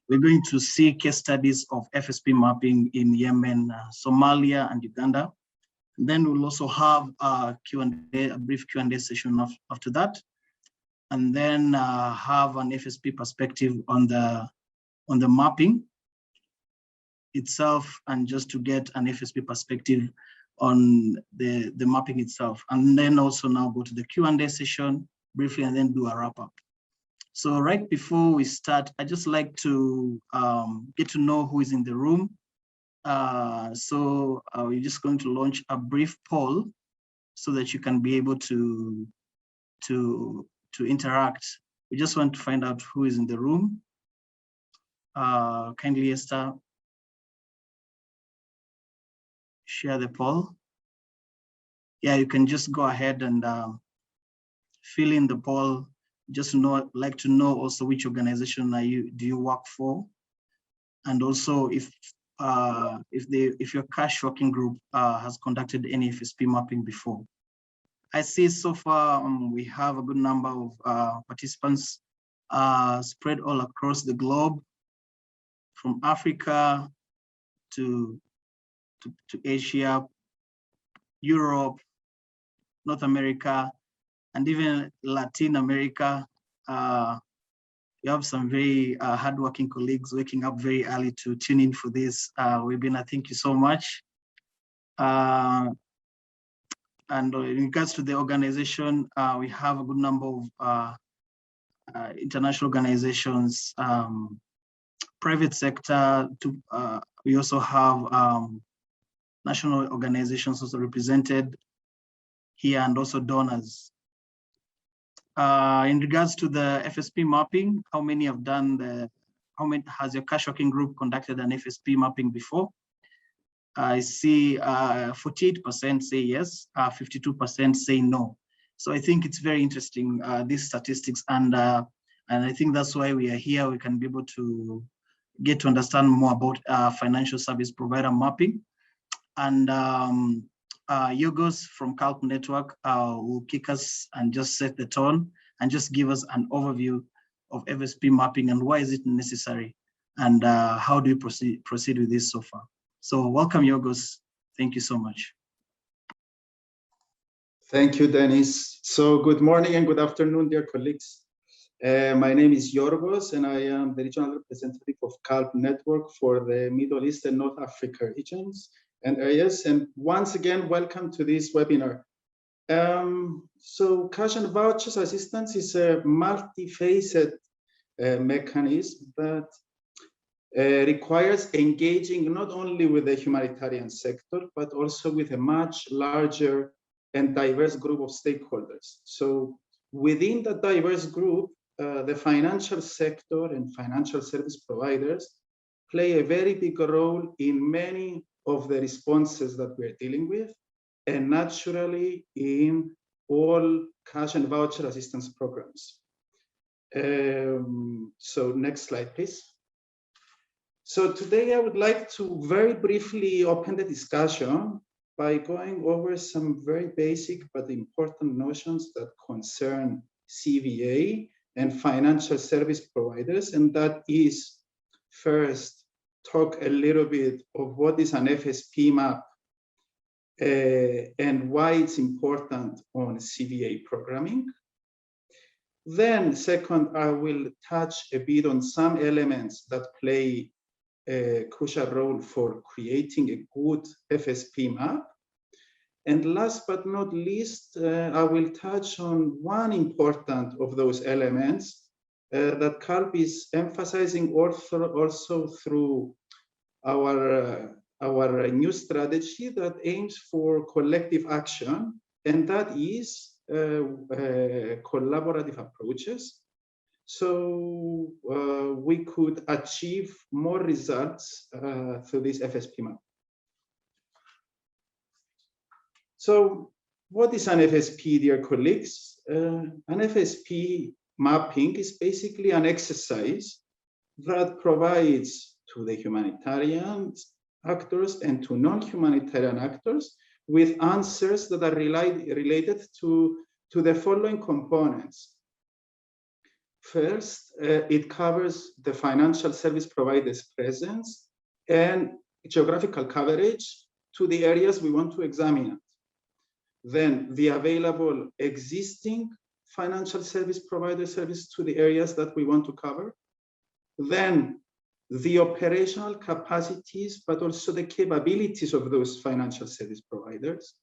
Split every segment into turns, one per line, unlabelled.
we're going to see case studies of FSP mapping in Yemen, Somalia, and Uganda. And then we'll also have a Q&A, a brief Q&A session after that, and then have an FSP perspective on the mapping itself, and just to get an FSP perspective on the mapping itself. And then also now go to the Q&A session briefly, and then do a wrap up. So right before we start, I just like to get to know who is in the room. So we're just going to launch a brief poll so that you can be able to interact. We just want to find out who is in the room. Kindly, Esther, share the poll. Yeah, you can just go ahead and fill in the poll. Just like to know also which organization do you work for, and also if your cash working group has conducted any FSP mapping before. I see so far we have a good number of participants spread all across the globe, from Africa to Asia, Europe, North America, and even Latin America. We have some very hardworking colleagues waking up very early to tune in for this webinar. Thank you so much. And in regards to the organization, we have a good number of international organizations, private sector. We also have national organizations also represented here, and also donors. In regards to the FSP mapping, how many have done has your cash working group conducted an FSP mapping before? I see 48% say yes, 52% say no. So I think it's very interesting, these statistics, and I think that's why we are here. We can be able to get to understand more about financial service provider mapping. And Yorgos from CALP Network will kick us and just set the tone and just give us an overview of FSP mapping and why is it necessary, and how do you proceed with this so far. So welcome, Yorgos. Thank you so much.
Thank you, Dennis. So good morning and good afternoon, dear colleagues. My name is Yorgos, and I am the regional representative of CALP Network for the Middle East and North Africa regions and areas. And once again, welcome to this webinar. So Cash and Voucher Assistance is a multifaceted mechanism that requires engaging not only with the humanitarian sector, but also with a much larger and diverse group of stakeholders. So within the diverse group, the financial sector and financial service providers play a very big role in many of the responses that we're dealing with, and naturally in all cash and voucher assistance programs. So next slide, please. So today I would like to very briefly open the discussion by going over some very basic but important notions that concern CVA and financial service providers, and that is first talk a little bit of what is an FSP map and why it's important on CVA programming. Then second, I will touch a bit on some elements that play a crucial role for creating a good FSP map. And last but not least, I will touch on one important of those elements that CALP is emphasizing also through our new strategy that aims for collective action, and that is collaborative approaches. So we could achieve more results through this FSP map. So what is an FSP, dear colleagues? An FSP mapping is basically an exercise that provides to the humanitarian actors and to non-humanitarian actors with answers that are related to the following components. First, it covers the financial service providers' presence and geographical coverage to the areas we want to examine. Then the available existing financial service provider service to the areas that we want to cover. Then the operational capacities, but also the capabilities of those financial service providers.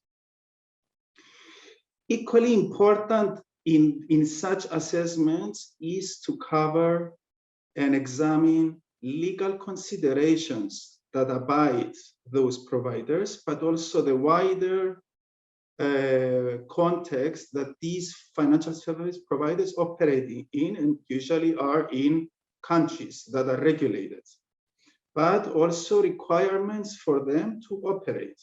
Equally important in such assessments is to cover and examine legal considerations that abide those providers, but also the wider context that these financial service providers operate in, and usually are in countries that are regulated, but also requirements for them to operate.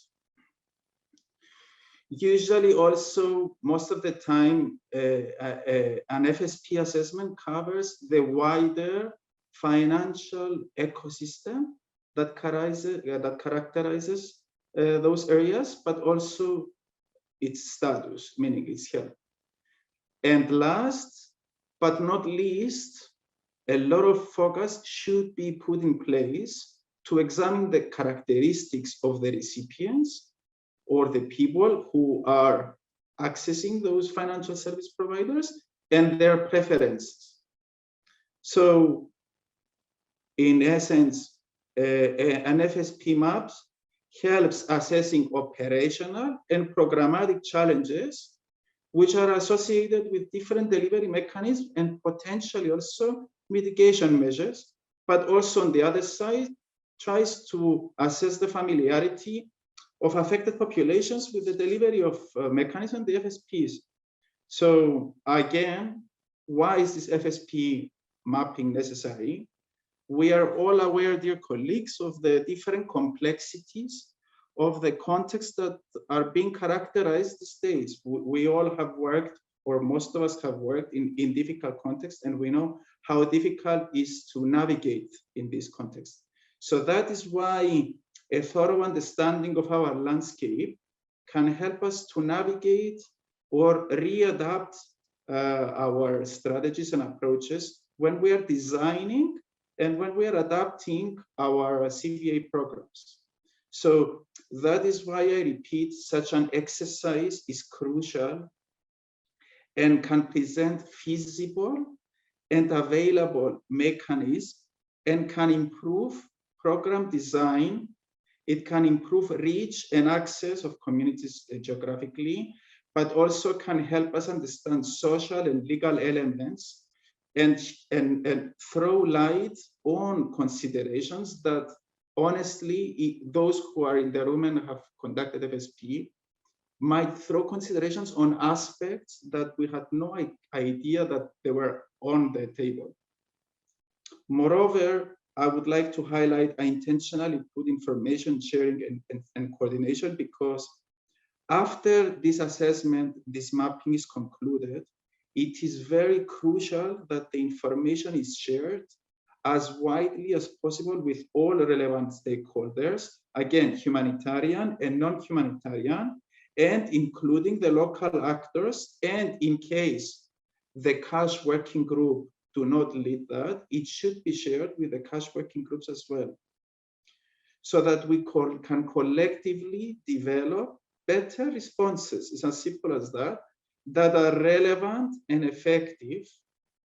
Usually also, most of the time, an FSP assessment covers the wider financial ecosystem that characterizes those areas, but also its status, meaning its health. And last but not least, a lot of focus should be put in place to examine the characteristics of the recipients or the people who are accessing those financial service providers and their preferences. So in essence, an FSP map helps assessing operational and programmatic challenges which are associated with different delivery mechanisms and potentially also mitigation measures, but also on the other side, tries to assess the familiarity of affected populations with the delivery of mechanism, the FSPs. So again, why is this FSP mapping necessary? We are all aware, dear colleagues, of the different complexities of the context that are being characterized these days. We all have worked, or most of us have worked in difficult contexts, and we know how difficult it is to navigate in this context. So that is why a thorough understanding of our landscape can help us to navigate or readapt our strategies and approaches when we are designing and when we are adapting our CVA programs. So that is why I repeat, such an exercise is crucial and can present feasible and available mechanisms and can improve program design. It can improve reach and access of communities geographically, but also can help us understand social and legal elements and throw light on considerations that honestly, those who are in the room and have conducted FSP might throw considerations on aspects that we had no idea that they were on the table. Moreover, I would like to highlight I intentionally put information sharing and coordination, because after this assessment, this mapping is concluded, it is very crucial that the information is shared as widely as possible with all relevant stakeholders, again, humanitarian and non-humanitarian, and including the local actors. And in case the CASH working group do not lead that, it should be shared with the CASH working groups as well, so that we can collectively develop better responses. It's as simple as that, that are relevant and effective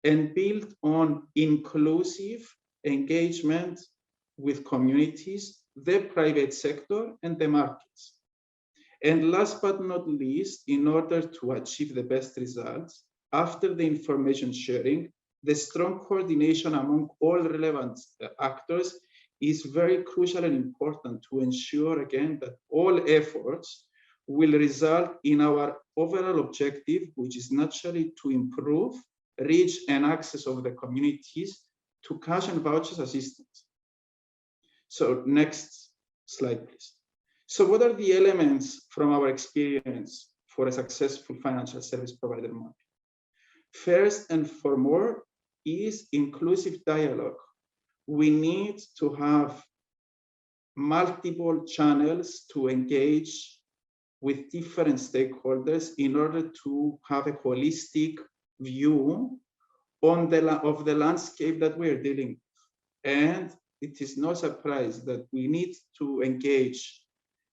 and built on inclusive engagement with communities, the private sector, and the markets. And last but not least, in order to achieve the best results, after the information sharing, the strong coordination among all relevant actors is very crucial and important to ensure, again, that all efforts will result in our overall objective, which is naturally to improve reach and access of the communities to cash and vouchers assistance. So next slide, please. So what are the elements from our experience for a successful financial service provider mapping? First and foremost is inclusive dialogue. We need to have multiple channels to engage with different stakeholders in order to have a holistic view of the landscape that we're dealing with. And it is no surprise that we need to engage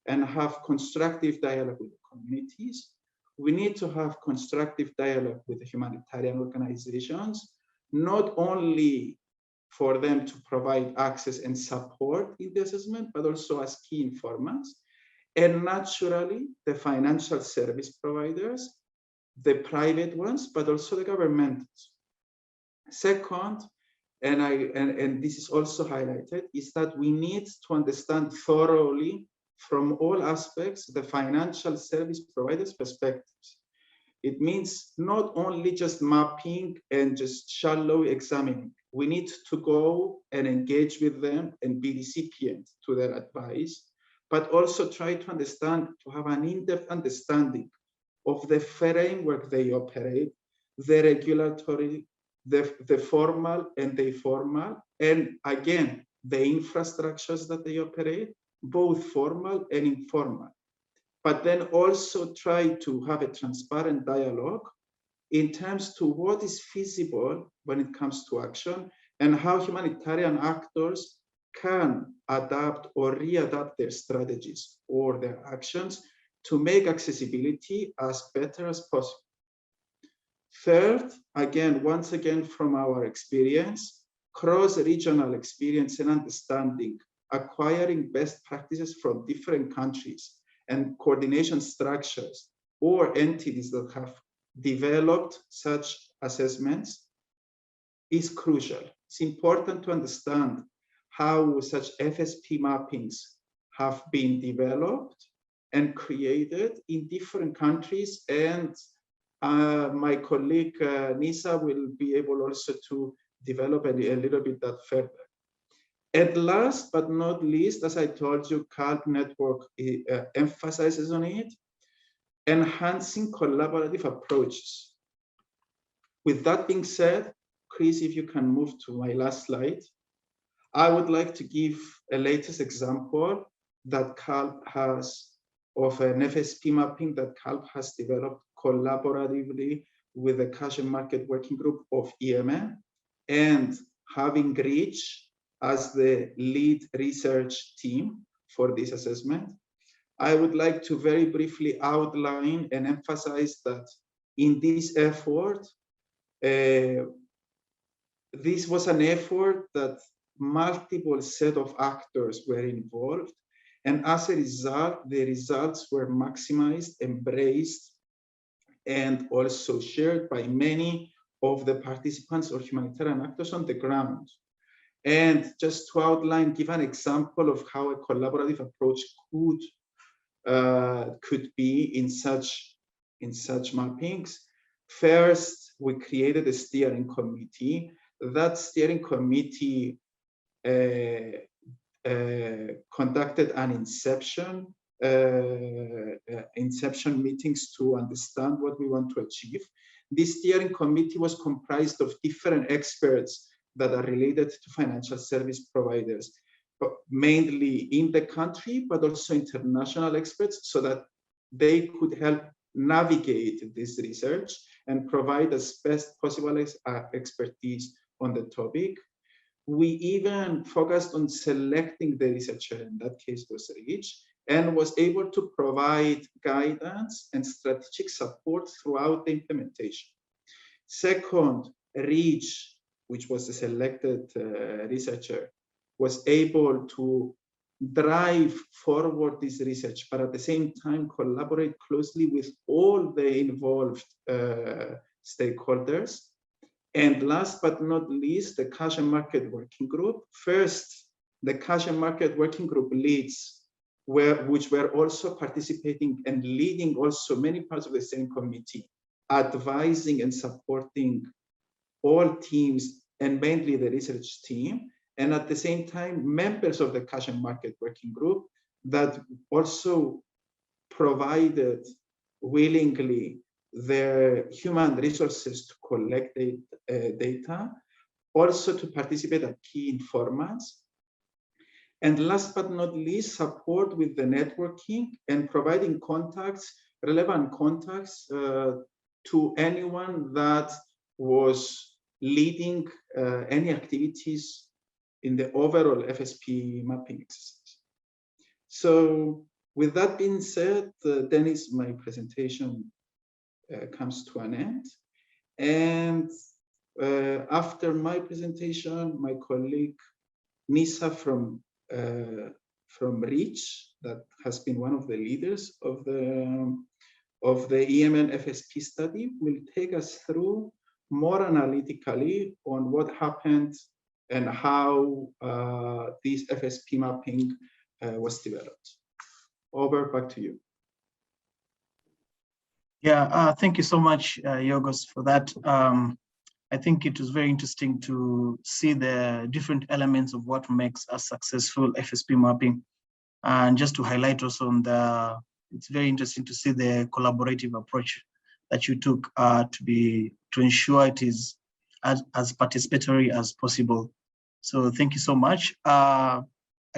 and have constructive dialogue with the communities. We need to have constructive dialogue with the humanitarian organizations, not only for them to provide access and support in the assessment, but also as key informants. And naturally, the financial service providers, the private ones, but also the governments. Second, and this is also highlighted, is that we need to understand thoroughly from all aspects the financial service providers' perspectives. It means not only just mapping and just shallow examining. We need to go and engage with them and be recipient to their advice, but also try to understand, to have an in-depth understanding of the framework they operate, the regulatory, the formal and the informal, and again, the infrastructures that they operate, both formal and informal. But then also try to have a transparent dialogue in terms to what is feasible when it comes to action and how humanitarian actors can adapt or readapt their strategies or their actions to make accessibility as better as possible. Third, again, once again, from our experience, cross-regional experience and understanding, acquiring best practices from different countries and coordination structures or entities that have developed such assessments is crucial. It's important to understand how such FSP mappings have been developed and created in different countries, and my colleague Nisa will be able also to develop a little bit that further. And last but not least, as I told you, CALP network emphasizes on it, enhancing collaborative approaches. With that being said, Chris, if you can move to my last slide, I would like to give a latest example that CALP has of an FSP mapping that CALP has developed collaboratively with the Cash and Market Working Group of Yemen, and having REACH as the lead research team for this assessment. I would like to very briefly outline and emphasize that in this effort, this was an effort that multiple set of actors were involved, and as a result, the results were maximized, embraced, and also shared by many of the participants or humanitarian actors on the ground. And just to outline, give an example of how a collaborative approach could be in such mappings. First, we created a steering committee. That steering committee conducted an inception meetings to understand what we want to achieve. This steering committee was comprised of different experts that are related to financial service providers, but mainly in the country, but also international experts, so that they could help navigate this research and provide as best possible expertise on the topic. We even focused on selecting the researcher, in that case was REACH, and was able to provide guidance and strategic support throughout the implementation. Second, REACH, which was the selected researcher, was able to drive forward this research, but at the same time collaborate closely with all the involved stakeholders. And last but not least, the Cash and Market Working Group. First, the Cash and Market Working Group leads, which were also participating and leading also many parts of the same committee, advising and supporting all teams and mainly the research team. And at the same time, members of the Cash and Market Working Group that also provided willingly their human resources to collect data, also to participate as key informants. And last but not least, support with the networking and providing contacts, relevant contacts to anyone that was leading any activities in the overall FSP mapping exercise. So with that being said, Dennis, my presentation comes to an end. And after my presentation, my colleague Nisa from REACH, that has been one of the leaders of the Yemen FSP study, will take us through more analytically on what happened and how this FSP mapping was developed. Over, back to you.
Yeah, thank you so much, Yorgos, for that. I think it was very interesting to see the different elements of what makes a successful FSP mapping. And just to highlight also on it's very interesting to see the collaborative approach that you took to ensure it is as participatory as possible. So thank you so much. I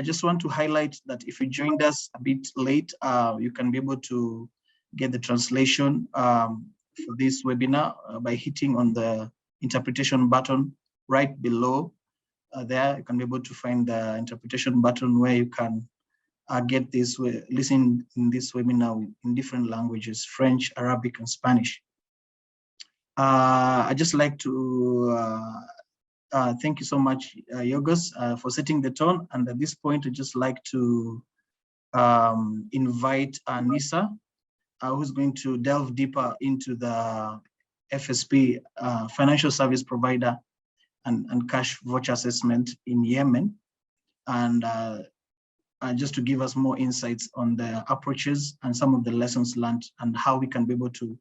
just want to highlight that if you joined us a bit late, you can be able to get the translation for this webinar by hitting on the interpretation button right below there. You can be able to find the interpretation button where you can get this, listen in this webinar in different languages, French, Arabic, and Spanish. I'd just like to thank you so much, Yorgos, for setting the tone. And at this point, I'd just like to invite Nisa, who's going to delve deeper into the FSP, financial service provider and cash voucher assessment in Yemen. And just to give us more insights on the approaches and some of the lessons learned and how we can be able to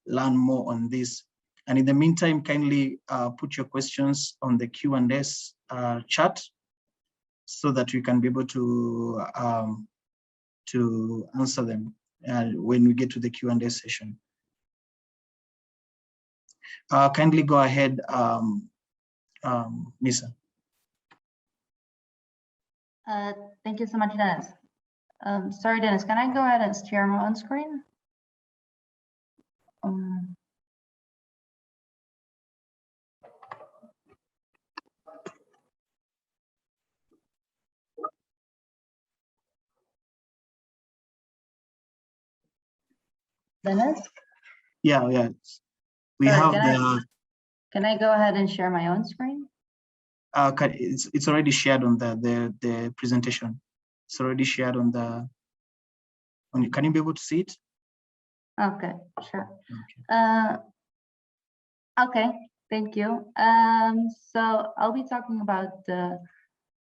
learn more on this. And in the meantime, kindly put your questions on the Q&S chat so that we can be able to answer them when we get to the Q&A session. Kindly go ahead, Nisa.
Thank you so much, Dennis. Sorry, Dennis, can I go ahead and share my own screen? Dennis?
Yeah. We have
Can I go ahead and share my own screen?
It's already shared on the presentation. It's already shared on the. Can you be able to see it?
Okay, sure.
Okay.
Okay, thank you. So I'll be talking about the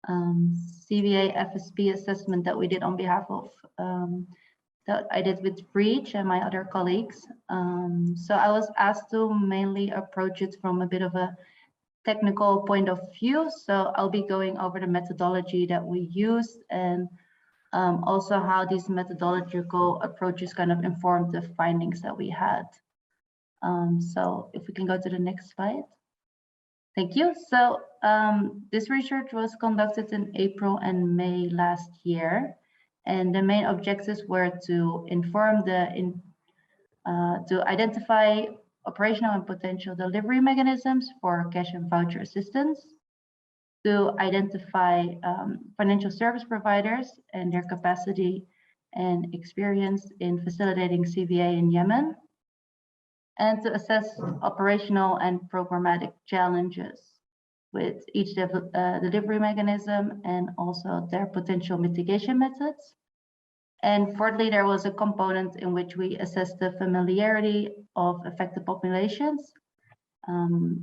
CVA FSP assessment that we did on behalf of that I did with REACH and my other colleagues. So I was asked to mainly approach it from a bit of a technical point of view. So I'll be going over the methodology that we used and also how these methodological approaches kind of informed the findings that we had. So if we can go to the next slide. Thank you. So this research was conducted in April and May last year. And the main objectives were to inform to identify operational and potential delivery mechanisms for cash and voucher assistance, to identify financial service providers and their capacity and experience in facilitating CVA in Yemen, and to assess operational and programmatic challenges with each delivery mechanism and also their potential mitigation methods. And fourthly, there was a component in which we assessed the familiarity of affected populations,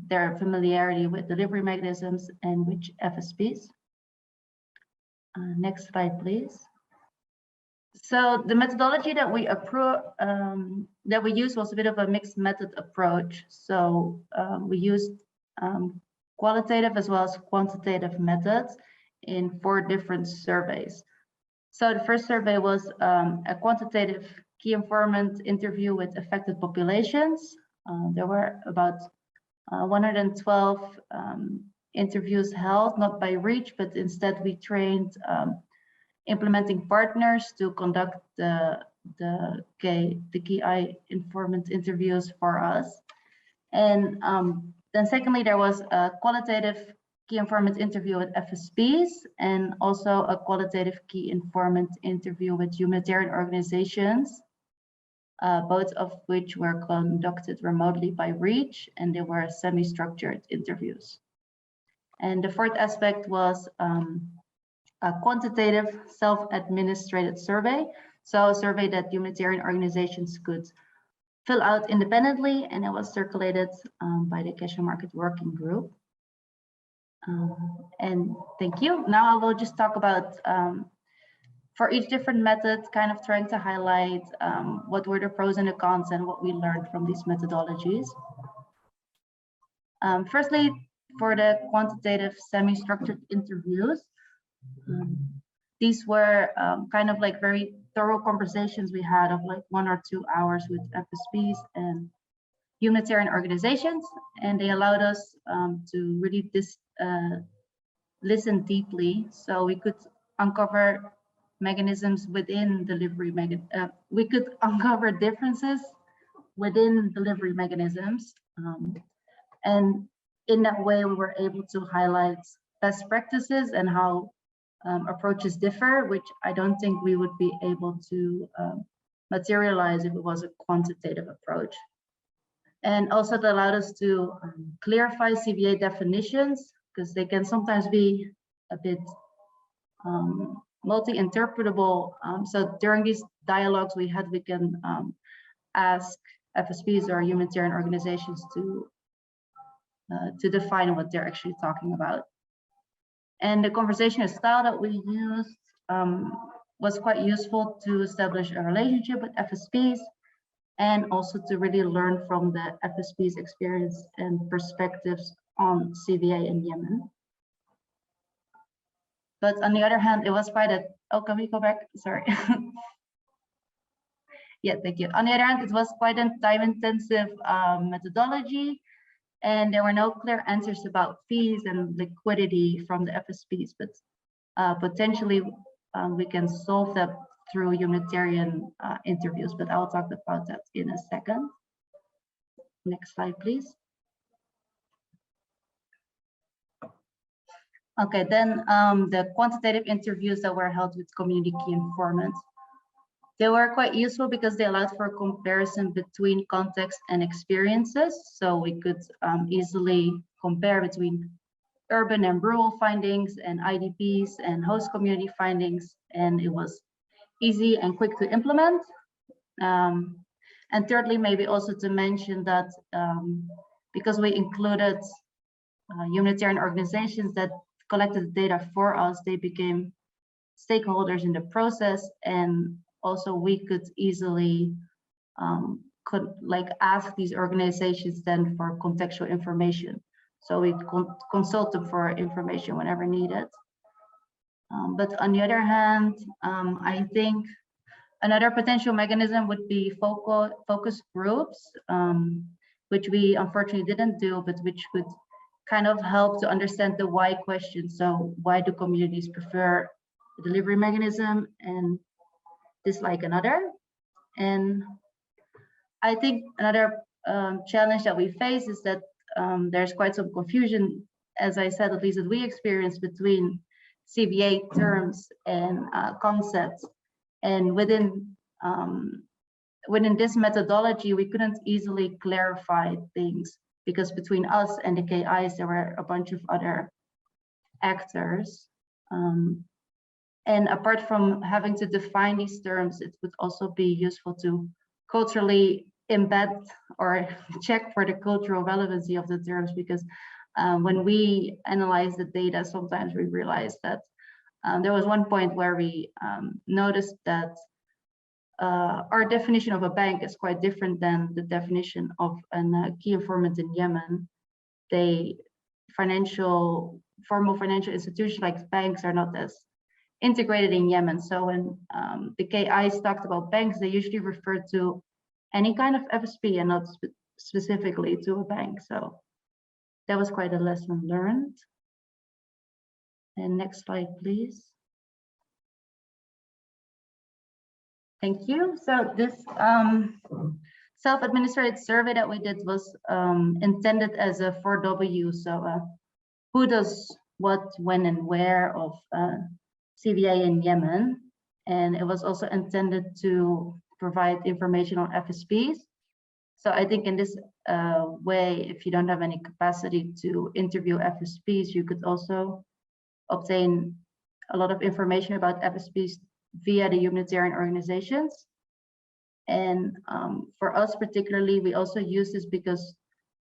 their familiarity with delivery mechanisms and which FSPs. Next slide, please. So the methodology that we used was a bit of a mixed method approach. So we used qualitative as well as quantitative methods in 4 different surveys. So the first survey was a quantitative key informant interview with affected populations. There were about 112 interviews held, not by REACH, but instead we trained implementing partners to conduct the key informant interviews for us. And Then secondly, there was a qualitative key informant interview with FSPs and also a qualitative key informant interview with humanitarian organizations, both of which were conducted remotely by REACH, and they were semi-structured interviews. And the fourth aspect was a quantitative self-administrated survey. So a survey that humanitarian organizations could fill out independently, and it was circulated by the Cash and Market Working Group. And thank you. Now I will just talk about, for each different method, kind of trying to highlight what were the pros and the cons and what we learned from these methodologies. Firstly, for the quantitative semi-structured interviews, these were kind of like very thorough conversations we had of like 1 or 2 hours with FSPs and humanitarian organizations, and they allowed us to really listen deeply, so we could uncover mechanisms within delivery we could uncover differences within delivery mechanisms, and in that way we were able to highlight best practices and how approaches differ, which I don't think we would be able to materialize if it was a quantitative approach. And also it allowed us to clarify CVA definitions, because they can sometimes be a bit multi-interpretable. So during these dialogues we can ask FSPs or humanitarian organizations to define what they're actually talking about. And the conversational style that we used was quite useful to establish a relationship with FSPs, and also to really learn from the FSP's experience and perspectives on CVA in Yemen. But on the other hand, it was quite can we go back? Sorry. Yeah, thank you. On the other hand, it was quite a time-intensive methodology, and there were no clear answers about fees and liquidity from the FSPs, but potentially we can solve that through humanitarian interviews, but I'll talk about that in a second. Next slide, please. Okay, then the quantitative interviews that were held with community key informants. They were quite useful because they allowed for a comparison between context and experiences. So we could easily compare between urban and rural findings and IDPs and host community findings, and it was easy and quick to implement. And thirdly, maybe also to mention that because we included humanitarian organizations that collected the data for us, they became stakeholders in the process, and also we could easily ask these organizations then for contextual information. So we consult them for information whenever needed. But on the other hand, I think another potential mechanism would be focus groups, which we unfortunately didn't do, but which could kind of help to understand the why question. So why do communities prefer a delivery mechanism and dislike another? And I think another challenge that we face is that there's quite some confusion, as I said, at least that we experienced, between CVA terms and concepts. And within this methodology, we couldn't easily clarify things, because between us and the KIs, there were a bunch of other actors. And apart from having to define these terms, it would also be useful to culturally embed or check for the cultural relevancy of the terms, because when we analyze the data, sometimes we realize that there was one point where we noticed that our definition of a bank is quite different than the definition of a key informant in Yemen. Formal financial institutions like banks are not as integrated in Yemen. So when the KIs talked about banks, they usually refer to any kind of FSP and not specifically to a bank. So that was quite a lesson learned. And next slide, please. Thank you. So this self-administrated survey that we did was intended as a 4W, so who does what, when, and where of CVA in Yemen. And it was also intended to provide information on FSPs. So I think in this way, if you don't have any capacity to interview FSPs, you could also obtain a lot of information about FSPs via the humanitarian organizations. And for us particularly, we also use this because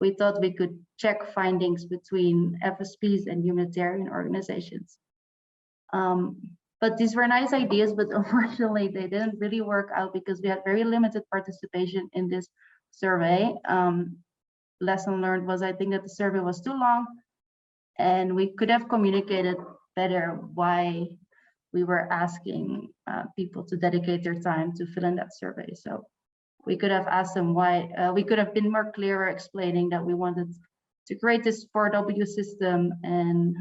we thought we could check findings between FSPs and humanitarian organizations. But these were nice ideas, but unfortunately they didn't really work out because we had very limited participation in this survey. Lesson learned was, I think, that the survey was too long and we could have communicated better why we were asking people to dedicate their time to fill in that survey. So we could have asked them why, we could have been more clearer explaining that we wanted to create this 4W system and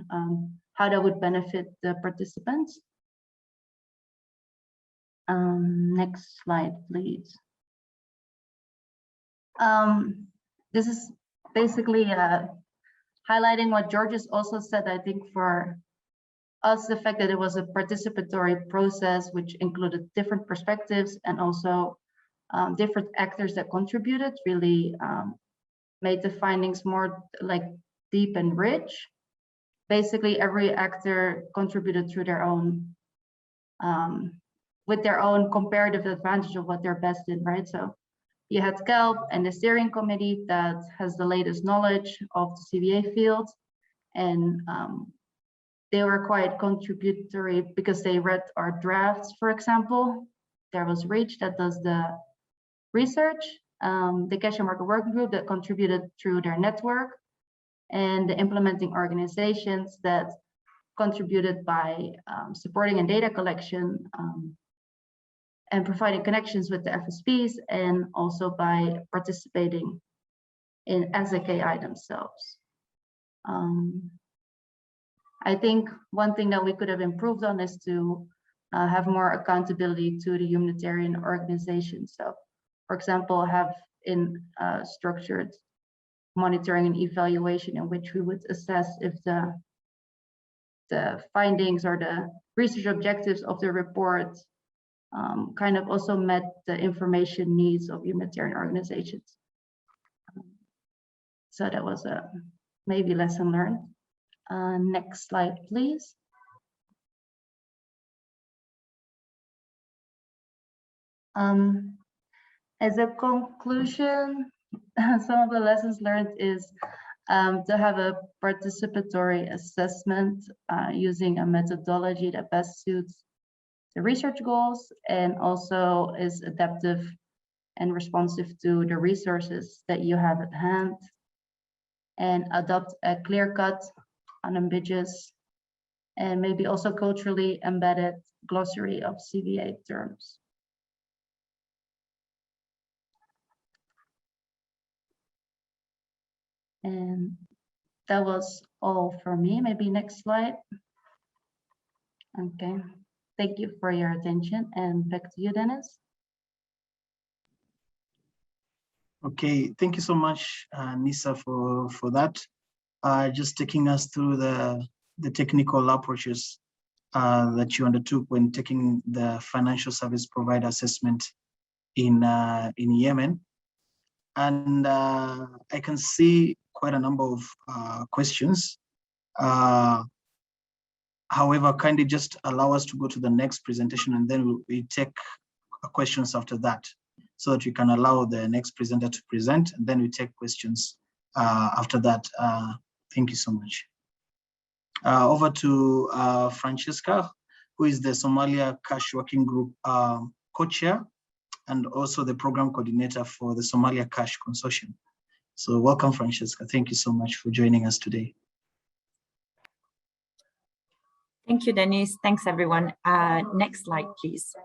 how that would benefit the participants. Next slide, please. This is basically highlighting what Georges also said. I think for us, the fact that it was a participatory process, which included different perspectives and also different actors that contributed, really made the findings more like deep and rich. Basically, every actor contributed through their own, with their own comparative advantage of what they're best in, right? So you had CALP and the steering committee that has the latest knowledge of the CVA field, and they were quite contributory because they read our drafts, for example. There was REACH that does the research, the Cash and Voucher working group that contributed through their network, and the implementing organizations that contributed by supporting in data collection and providing connections with the FSPs, and also by participating in SAKI themselves. I think one thing that we could have improved on is to have more accountability to the humanitarian organizations. So, for example, have in structured monitoring and evaluation in which we would assess if the findings or the research objectives of the report kind of also met the information needs of humanitarian organizations. So that was a maybe lesson learned. Next slide, please. As a conclusion, some of the lessons learned is to have a participatory assessment using a methodology that best suits the research goals and also is adaptive and responsive to the resources that you have at hand, and adopt a clear-cut, unambiguous, and maybe also culturally embedded glossary of CVA terms. And that was all for me. Maybe next slide. Okay, thank you for your attention, and back to you, Dennis.
Okay, thank you so much, Nisa, for that. Just taking us through the technical approaches that you undertook when taking the financial service provider assessment in Yemen. And I can see quite a number of questions. However, kindly just allow us to go to the next presentation, and then we take questions after that, so that we can allow the next presenter to present, and then we take questions after that. Thank you so much. Over to Francesca, who is the Somalia Cash Working Group co-chair and also the program coordinator for the Somalia Cash Consortium. So welcome, Francesca. Thank you so much for joining us today.
Thank you, Dennis. Thanks, everyone. Next slide, please.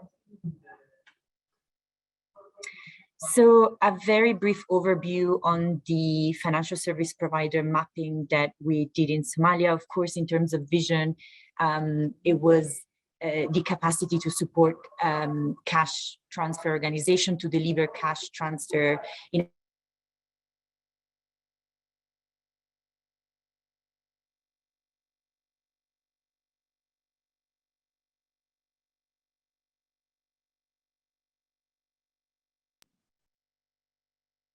So a very brief overview on the financial service provider mapping that we did in Somalia. Of course, in terms of vision, it was the capacity to support cash transfer organization to deliver cash transfer in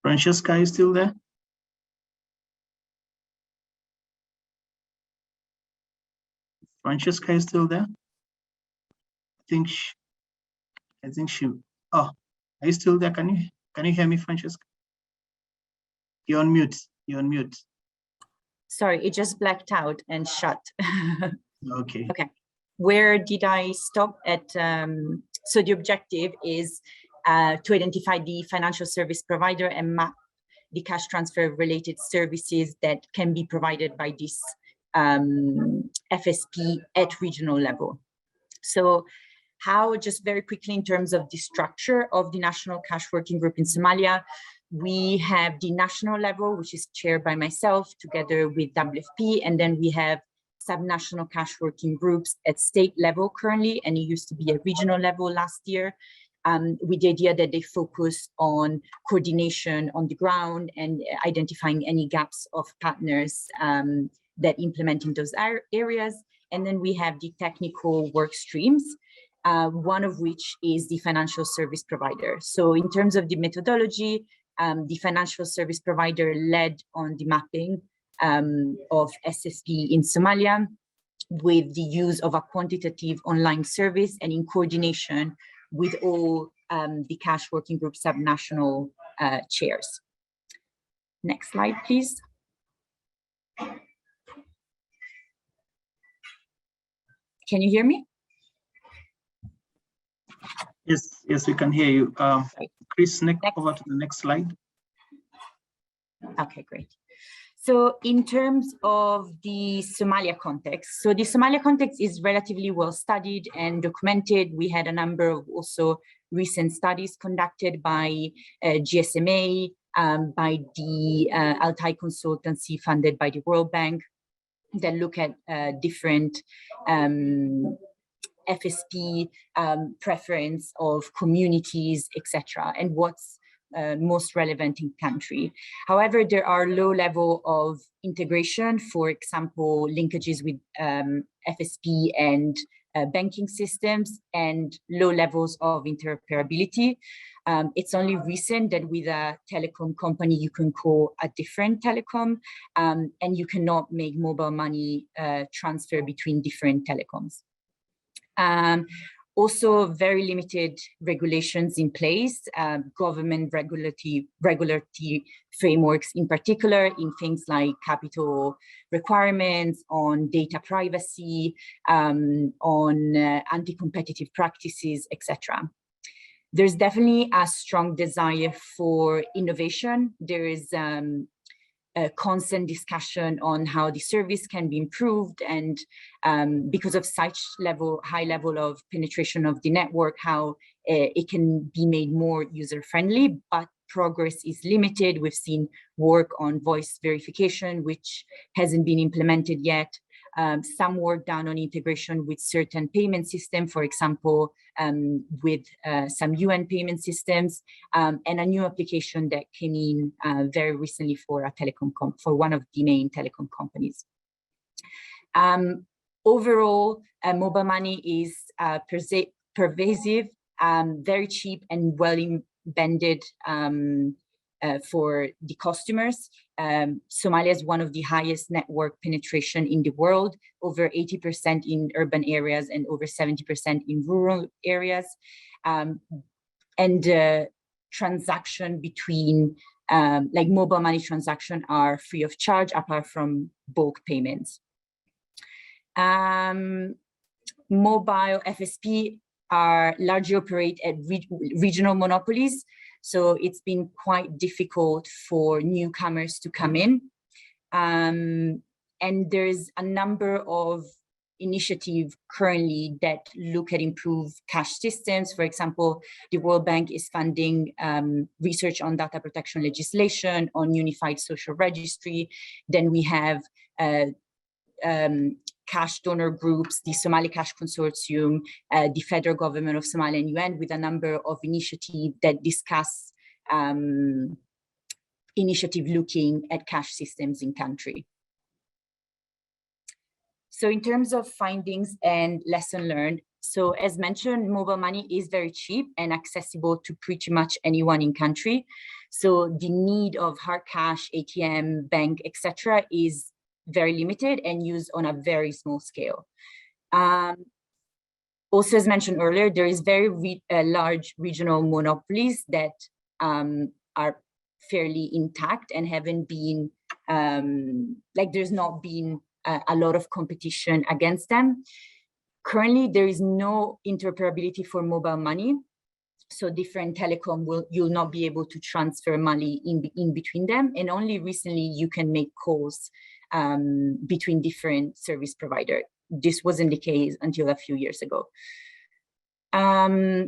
Francesca, are you still there? Francesca is still there? I think she, oh, are you still there? Can you hear me, Francesca? You're on mute, you're on mute.
Sorry, it just blacked out and shut.
Okay.
Okay, where did I stop at? So the objective is to identify the financial service provider and map the cash transfer related services that can be provided by this FSP at regional level. So how, just very quickly in terms of the structure of the National Cash Working Group in Somalia, we have the national level, which is chaired by myself together with WFP, and then we have sub-national cash working groups at state level currently, and it used to be a regional level last year, with the idea that they focus on coordination on the ground and identifying any gaps of partners that implement in those areas. And then we have the technical work streams, one of which is the financial service provider. So in terms of the methodology, the financial service provider led on the mapping of SSP in Somalia with the use of a quantitative online service and in coordination with all the cash working group sub-national chairs. Next slide, please. Can you hear me?
Yes, we can hear you. Chris, over to the next slide.
Okay, great. So in terms of the Somalia context, so the Somalia context is relatively well studied and documented. We had a number of also recent studies conducted by GSMA, by the Altai consultancy funded by the World Bank, that look at different FSP preference of communities, etc., and what's most relevant in country. However, there are low level of integration, for example, linkages with FSP and banking systems, and low levels of interoperability. It's only recent that with a telecom company, you can call a different telecom, and you cannot make mobile money transfer between different telecoms. Also, very limited regulations in place, government regulatory frameworks in particular in things like capital requirements, on data privacy, on anti-competitive practices, etc. There's definitely a strong desire for innovation. There is a constant discussion on how the service can be improved, and because of such high level of penetration of the network, how it can be made more user-friendly, but progress is limited. We've seen work on voice verification, which hasn't been implemented yet. Some work done on integration with certain payment systems, for example, with some UN payment systems, and a new application that came in very recently for a for one of the main telecom companies. Overall, mobile money is pervasive, very cheap and well embedded for the customers. Somalia is one of the highest network penetration in the world, over 80% in urban areas and over 70% in rural areas. And transaction between, like mobile money transaction are free of charge apart from bulk payments. Mobile FSP are largely operate at regional monopolies. So it's been quite difficult for newcomers to come in. And there's a number of initiatives currently that look at improved cash systems. For example, the World Bank is funding research on data protection legislation, on unified social registry. Then we have cash donor groups, the Somali Cash Consortium, the federal government of Somalia and Yemen, with a number of initiatives that discuss initiative looking at cash systems in country. So in terms of findings and lesson learned, so as mentioned, mobile money is very cheap and accessible to pretty much anyone in country. So the need of hard cash, ATM, bank, etc. is very limited and used on a very small scale. Also, as mentioned earlier, there is very large regional monopolies that are fairly intact and haven't been, there's not been a lot of competition against them. Currently, there is no interoperability for mobile money. So different telecom you'll not be able to transfer money in between them. And only recently you can make calls between different service providers. This wasn't the case until a few years ago. A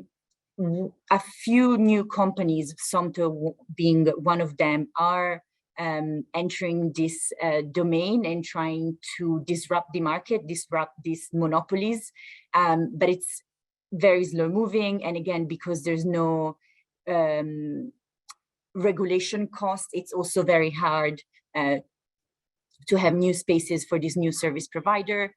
few new companies, Somto being one of them, are entering this domain and trying to disrupt the market, disrupt these monopolies, but it's very slow moving. And again, because there's no regulation cost, it's also very hard to have new spaces for this new service provider.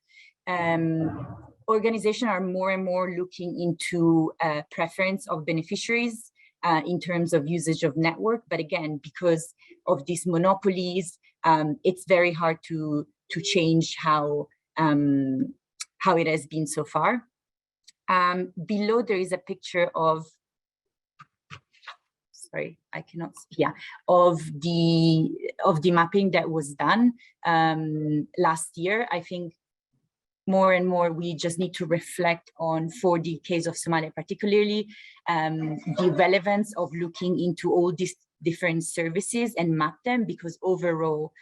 Organizations are more and more looking into preference of beneficiaries in terms of usage of network. But again, because of these monopolies, it's very hard to change how it has been so far. Below there is a picture of, sorry, I cannot see, yeah, of the mapping that was done last year. I think more and more we just need to reflect on, for the case of Somalia particularly, the relevance of looking into all these different services and map them, because overall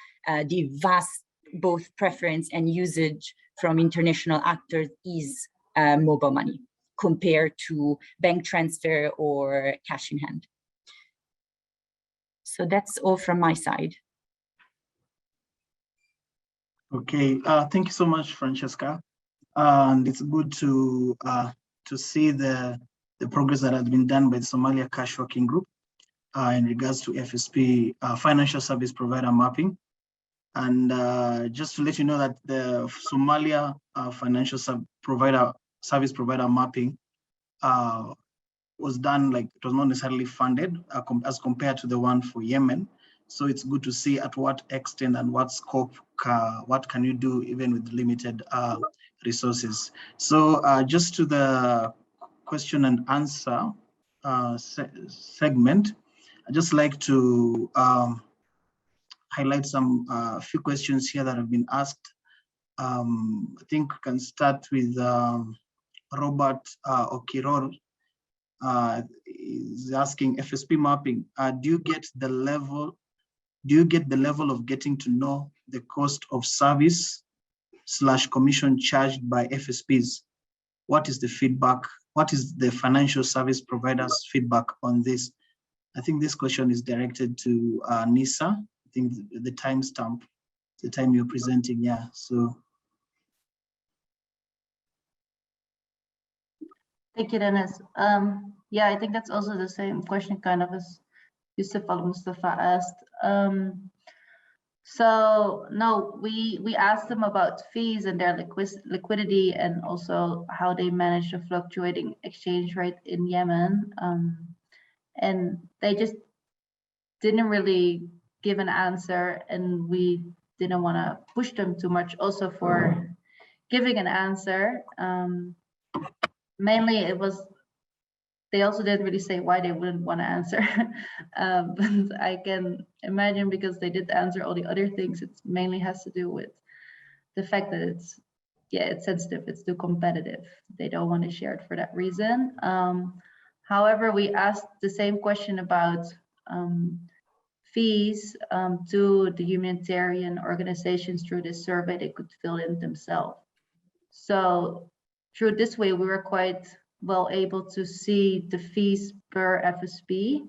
the vast both preference and usage from international actors is mobile money compared to bank transfer or cash in hand. So that's all from my side.
Okay, thank you so much, Francesca. And it's good to see the progress that has been done by the Somalia Cash Working Group in regards to FSP financial service provider mapping. And just to let you know that the Somalia financial service provider mapping was done, like, it was not necessarily funded as compared to the one for Yemen. So it's good to see at what extent and what scope, what can you do even with limited resources. So just to the question and answer segment, I'd just like to highlight some few questions here that have been asked. I think we can start with Robert Okiror. Is asking, FSP mapping, do you get the level of getting to know the cost of service / commission charged by FSPs? What is the feedback? What is the financial service providers' feedback on this? I think this question is directed to Nisa. I think the timestamp, the time you're presenting, yeah. So.
Thank you, Dennis. Yeah, I think that's also the same question kind of as Yusuf Al-Mustafa asked. So no, we asked them about fees and their liquidity, and also how they manage the fluctuating exchange rate in Yemen. And they just didn't really give an answer, and we didn't want to push them too much also for giving an answer. Mainly it was, they also didn't really say why they wouldn't want to answer. But I can imagine, because they did answer all the other things, it mainly has to do with the fact that it's sensitive, it's too competitive. They don't want to share it for that reason. However, we asked the same question about fees to the humanitarian organizations through this survey. They could fill in themselves. So through this way, we were quite well able to see the fees per FSP,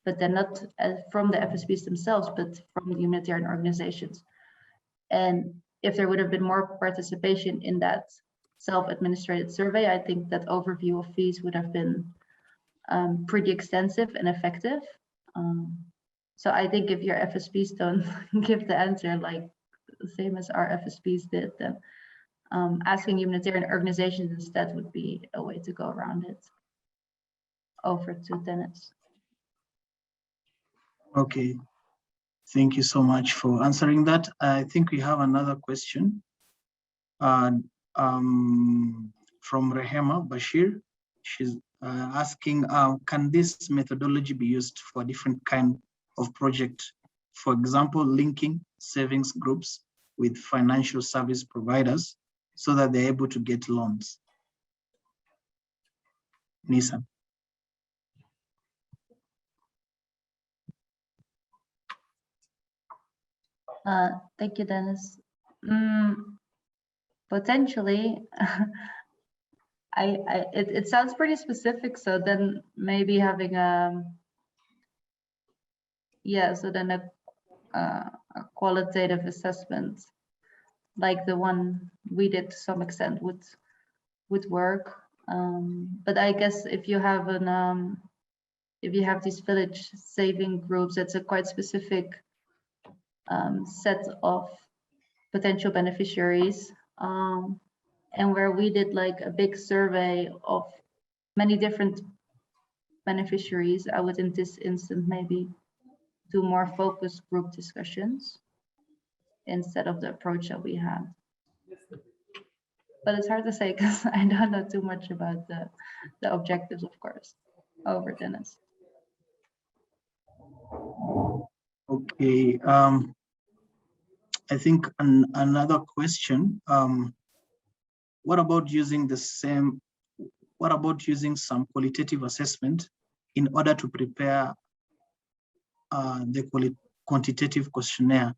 but then not from the FSPs themselves, but from the humanitarian organizations. And if there would have been more participation in that self-administrated survey, I think that overview of fees would have been pretty extensive and effective. So I think if your FSPs don't give the answer like the same as our FSPs did, then asking humanitarian organizations instead would be a way to go around it. Over to Dennis.
Okay, thank you so much for answering that. I think we have another question from Rehema Bashir. She's asking, can this methodology be used for a different kind of project? For example, linking savings groups with financial service providers so that they're able to get loans. Nisa.
Thank you, Dennis. Potentially, it sounds pretty specific. So then maybe having a qualitative assessment like the one we did to some extent would work. But I guess if you have these village saving groups, it's a quite specific set of potential beneficiaries, and where we did like a big survey of many different beneficiaries, I would in this instance maybe do more focused group discussions instead of the approach that we had. But it's hard to say because I don't know too much about the objectives, of course. Over, Dennis.
Okay, I think another question, what about using some qualitative assessment in order to prepare the quantitative questionnaire,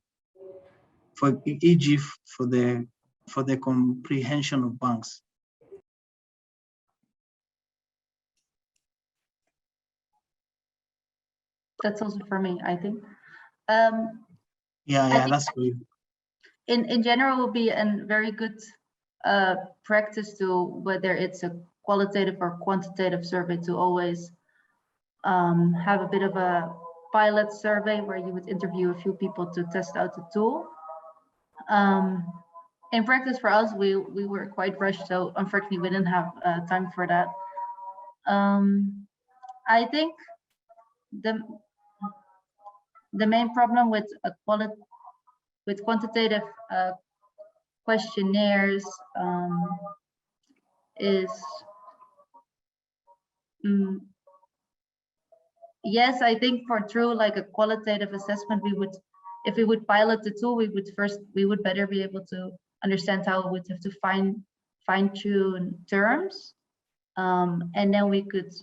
for e.g. for the comprehension of banks?
That's also for me, I think.
Yeah, that's for you.
In general, will be a very good practice to, whether it's a qualitative or quantitative survey, to always have a bit of a pilot survey where you would interview a few people to test out the tool. In practice for us, we were quite rushed, so unfortunately we didn't have time for that. I think the main problem with quantitative questionnaires is, yes, I think for true like a qualitative assessment, if we would pilot the tool, we would better be able to understand how we would have to fine-tune terms, and then we could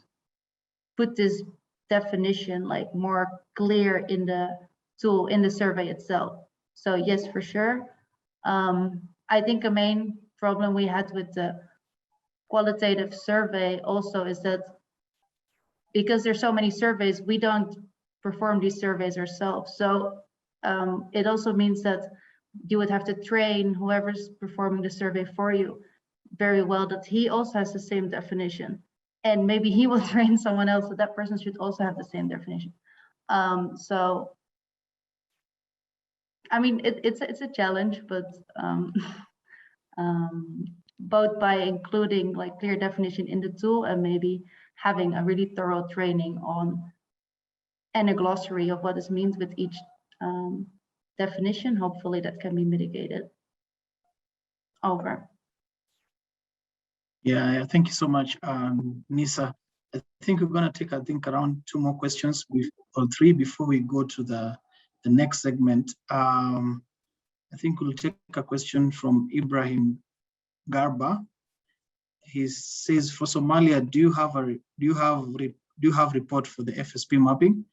put this definition like more clear in the tool, in the survey itself. So yes, for sure. I think a main problem we had with the qualitative survey also is that because there's so many surveys, we don't perform these surveys ourselves. So it also means that you would have to train whoever's performing the survey for you very well, that he also has the same definition. And maybe he will train someone else, so that person should also have the same definition. So, I mean, it's a challenge, but both by including like clear definition in the tool and maybe having a really thorough training on and a glossary of what this means with each definition, hopefully that can be mitigated. Over.
Yeah, thank you so much, Nisa. I think we're going to take, around 2 more questions or 3 before we go to the next segment. I think we'll take a question from Ibrahim Garba. He says, for Somalia, do you have report for the FSP mapping?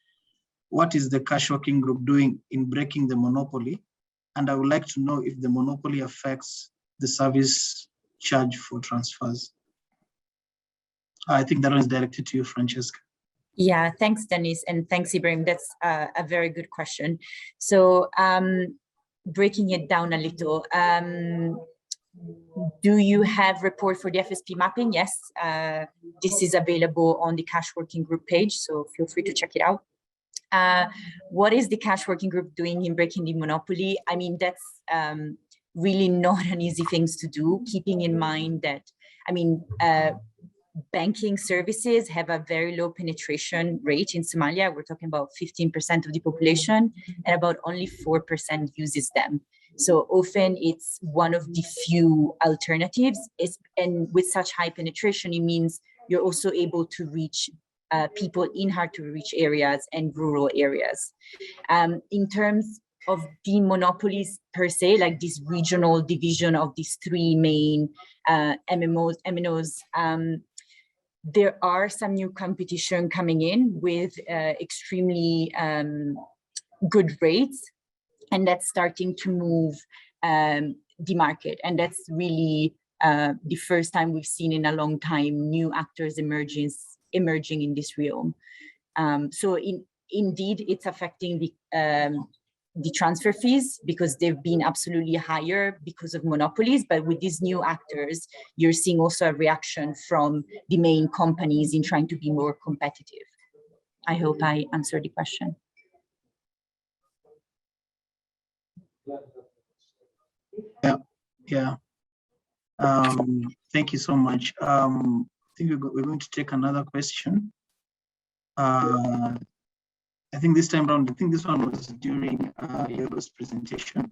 What is the cash working group doing in breaking the monopoly? And I would like to know if the monopoly affects the service charge for transfers. I think that one is directed to you, Francesca.
Yeah, thanks, Dennis, and thanks, Ibrahim. That's a very good question. So breaking it down a little, do you have report for the FSP mapping? Yes, this is available on the Cash Working Group page, so feel free to check it out. What is the Cash Working Group doing in breaking the monopoly? I mean, that's really not an easy thing to do, keeping in mind that, I mean, banking services have a very low penetration rate in Somalia. We're talking about 15% of the population, and about only 4% uses them. So often it's one of the few alternatives, and with such high penetration, it means you're also able to reach people in hard to reach areas and rural areas. In terms of the monopolies per se, like this regional division of these three main MNOs, there are some new competition coming in with extremely good rates, and that's starting to move the market. And that's really the first time we've seen in a long time new actors emerging in this realm. So indeed, it's affecting the transfer fees because they've been absolutely higher because of monopolies. But with these new actors, you're seeing also a reaction from the main companies in trying to be more competitive. I hope I answered the question.
Yeah. Thank you so much. I think we're going to take another question. I think this time around, I think this one was during Yogo's presentation.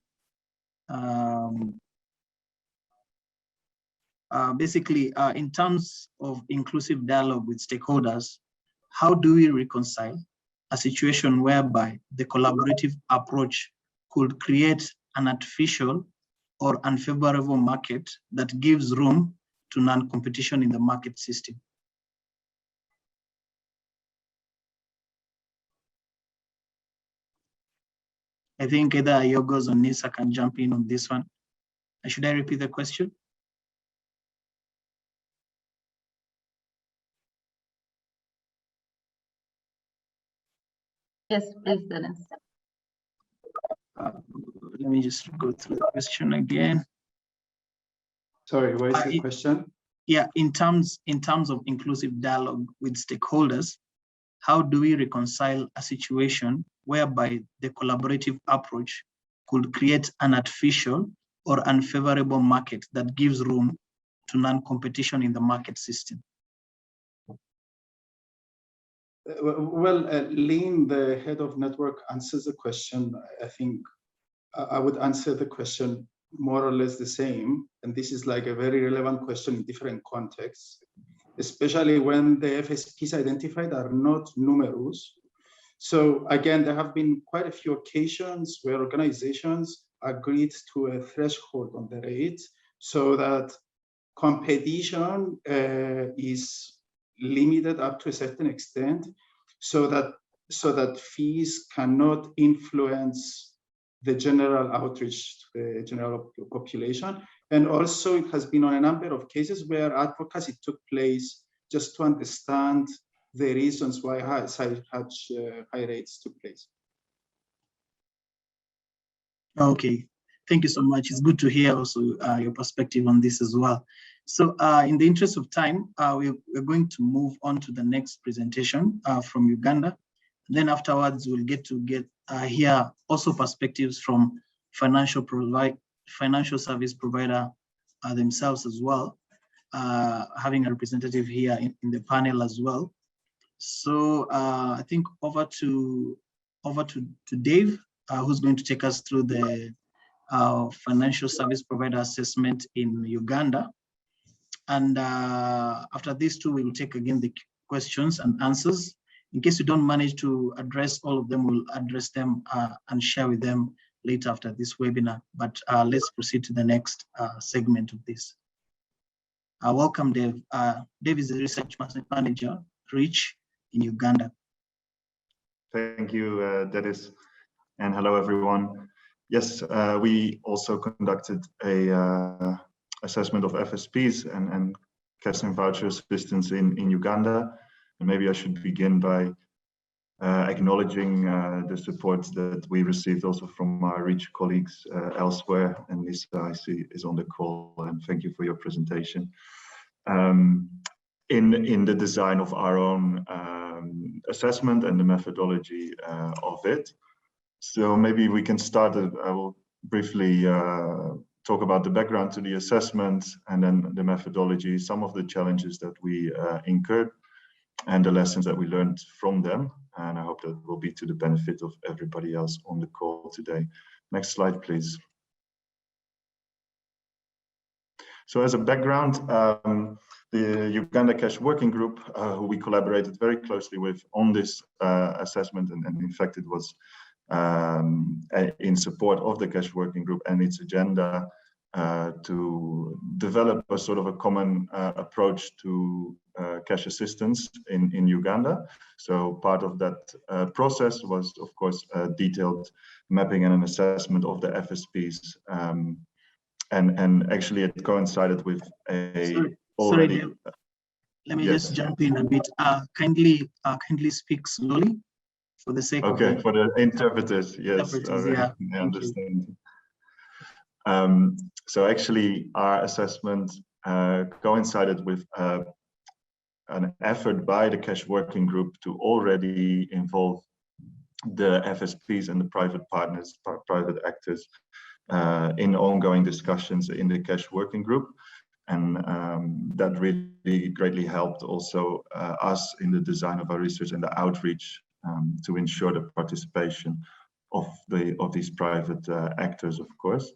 Basically, in terms of inclusive dialogue with stakeholders, how do we reconcile a situation whereby the collaborative approach could create an artificial or unfavorable market that gives room to non-competition in the market system? I think either Yogos or Nisa can jump in on this one. Should I repeat the question?
Yes, please, Dennis.
Let me just go through the question again.
Sorry, what is the question?
Yeah, in terms of inclusive dialogue with stakeholders, how do we reconcile a situation whereby the collaborative approach could create an artificial or unfavorable market that gives room to non-competition in the market system?
Well, Lynn, the head of network, answers the question. I think I would answer the question more or less the same. And this is like a very relevant question in different contexts, especially when the FSPs identified are not numerous. So again, there have been quite a few occasions where organizations agreed to a threshold on the rate so that competition is limited up to a certain extent, so that fees cannot influence the general outreach to the general population. And also it has been on a number of cases where advocacy took place just to understand the reasons why such high rates took place.
Okay, thank you so much. It's good to hear also your perspective on this as well. So in the interest of time, we're going to move on to the next presentation from Uganda. Then afterwards, we'll get to hear also perspectives from financial service provider themselves as well, having a representative here in the panel as well. So I think over to Dave, who's going to take us through the financial service provider assessment in Uganda. And after these two, we will take again the questions and answers. In case you don't manage to address all of them, we'll address them and share with them later after this webinar. But let's proceed to the next segment of this. Welcome, Dave. Dave is the research manager, REACH, in Uganda.
Thank you, Dennis, and hello, everyone. Yes, we also conducted a assessment of FSPs and Cash and Voucher Assistance in Uganda. And maybe I should begin by acknowledging the support that we received also from our REACH colleagues elsewhere. And Lisa, I see, is on the call, and thank you for your presentation. In the design of our own assessment and the methodology of it. So maybe we can start. I will briefly talk about the background to the assessment and then the methodology, some of the challenges that we incurred and the lessons that we learned from them. And I hope that will be to the benefit of everybody else on the call today. Next slide, please. So as a background, the Uganda Cash Working Group, who we collaborated very closely with on this assessment, and in fact it was in support of the Cash Working Group and its agenda to develop a sort of a common approach to cash assistance in Uganda. So part of that process was, of course, a detailed mapping and an assessment of the FSPs. And actually it coincided with a already...
Sorry, let me just jump in a bit. Kindly speak slowly for the sake of
for the interpreters, yes.
Yeah,
I understand. So actually our assessment coincided with an effort by the Cash Working Group to already involve the FSPs and the private partners, private actors in ongoing discussions in the Cash Working Group. And that really greatly helped also us in the design of our research and the outreach to ensure the participation of these private actors, of course.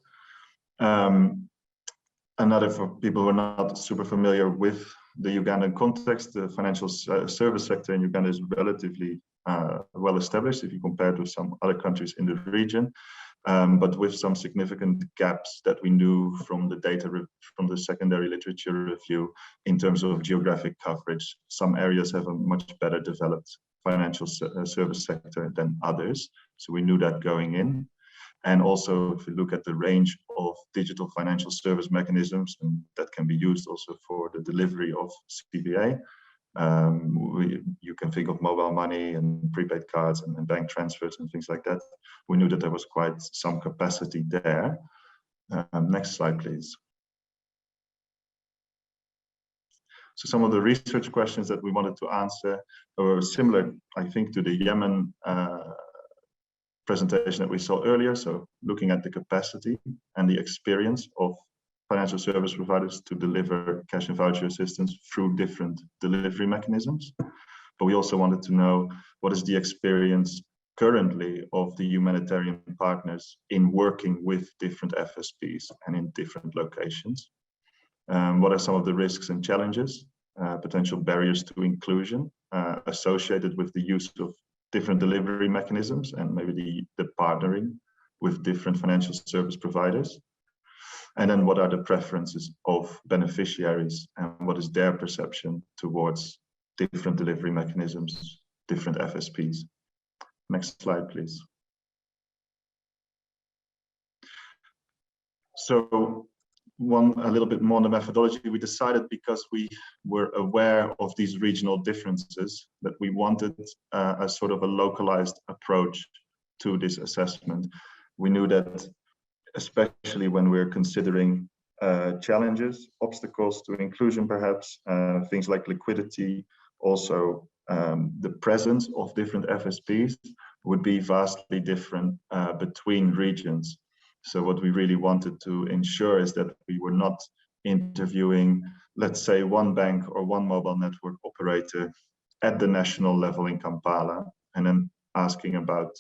Another, for people who are not super familiar with the Ugandan context, the financial service sector in Uganda is relatively well established if you compare it with some other countries in the region, but with some significant gaps that we knew from the data from the secondary literature review in terms of geographic coverage. Some areas have a much better developed financial service sector than others, so we knew that going in. And also, if you look at the range of digital financial service mechanisms, and that can be used also for the delivery of CVA, you can think of mobile money and prepaid cards and bank transfers and things like that. We knew that there was quite some capacity there. Next slide, please. So some of the research questions that we wanted to answer were similar, I think, to the Yemen presentation that we saw earlier. So looking at the capacity and the experience of financial service providers to deliver cash and voucher assistance through different delivery mechanisms. But we also wanted to know what is the experience currently of the humanitarian partners in working with different FSPs and in different locations. What are some of the risks and challenges, potential barriers to inclusion associated with the use of different delivery mechanisms and maybe the partnering with different financial service providers? And then what are the preferences of beneficiaries and what is their perception towards different delivery mechanisms, different FSPs? Next slide, please. So a little bit more on the methodology. We decided, because we were aware of these regional differences, that we wanted a sort of a localized approach to this assessment. We knew that, especially when we're considering challenges, obstacles to inclusion, perhaps, things like liquidity, also the presence of different FSPs would be vastly different between regions. So what we really wanted to ensure is that we were not interviewing, let's say, one bank or one mobile network operator at the national level in Kampala and then asking about,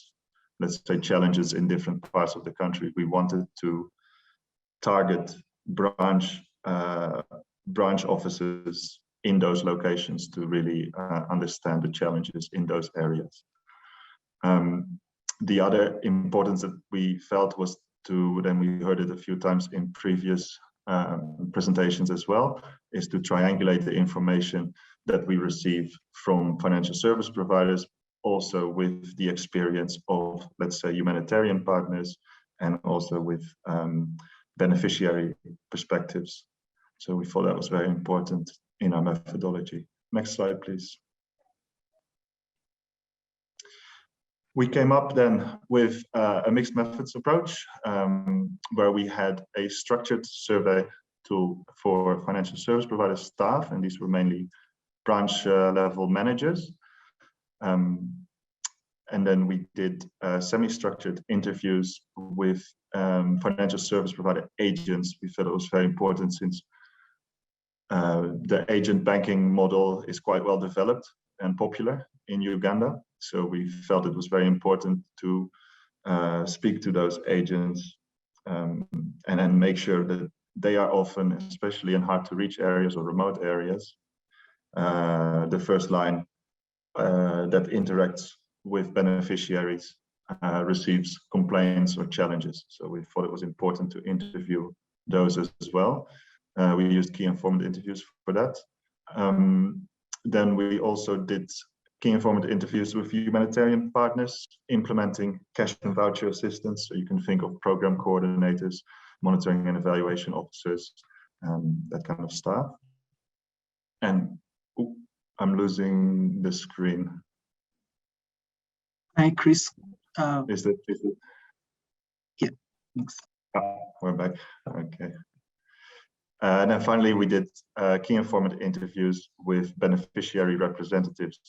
let's say, challenges in different parts of the country. We wanted to target branch offices in those locations to really understand the challenges in those areas. The other importance that we felt was to, then we heard it a few times in previous presentations as well, is to triangulate the information that we receive from financial service providers, also with the experience of, let's say, humanitarian partners, and also with beneficiary perspectives. So we thought that was very important in our methodology. Next slide, please. We came up then with a mixed methods approach, where we had a structured survey tool for financial service provider staff, and these were mainly branch level managers. And then we did semi-structured interviews with financial service provider agents. We felt it was very important since the agent banking model is quite well developed and popular in Uganda. So we felt it was very important to speak to those agents and then make sure that they are often, especially in hard to reach areas or remote areas, the first line that interacts with beneficiaries receives complaints or challenges. So we thought it was important to interview those as well. We used key informant interviews for that. Then we also did key informant interviews with humanitarian partners implementing cash and voucher assistance. So you can think of program coordinators, monitoring and evaluation officers, that kind of stuff. And I'm losing the screen.
Hi, Chris.
Is it?
Yeah, thanks.
We're back. Okay. And then finally, we did key informant interviews with beneficiary representatives.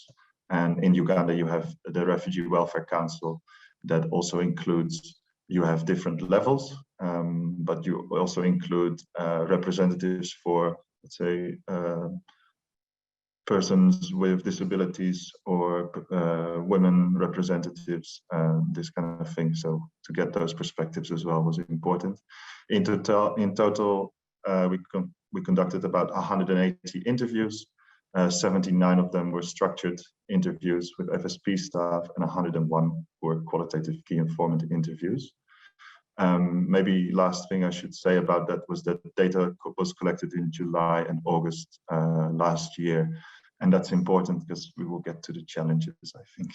And in Uganda, you have the Refugee Welfare Council that also includes, you have different levels, but you also include representatives for, let's say, persons with disabilities or women representatives, this kind of thing. So to get those perspectives as well was important. In total, we conducted about 180 interviews. 79 of them were structured interviews with FSP staff, and 101 were qualitative key informant interviews. Maybe last thing I should say about that was that data was collected in July and August last year. And that's important because we will get to the challenges, I think.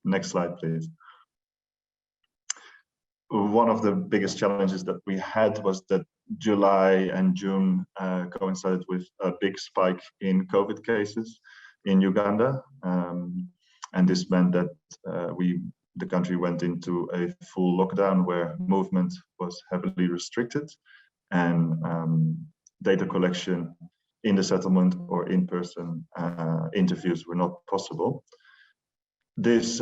Next slide, please. One of the biggest challenges that we had was that July and June coincided with a big spike in COVID cases in Uganda. And this meant that the country went into a full lockdown where movement was heavily restricted, and data collection in the settlement or in-person interviews were not possible. This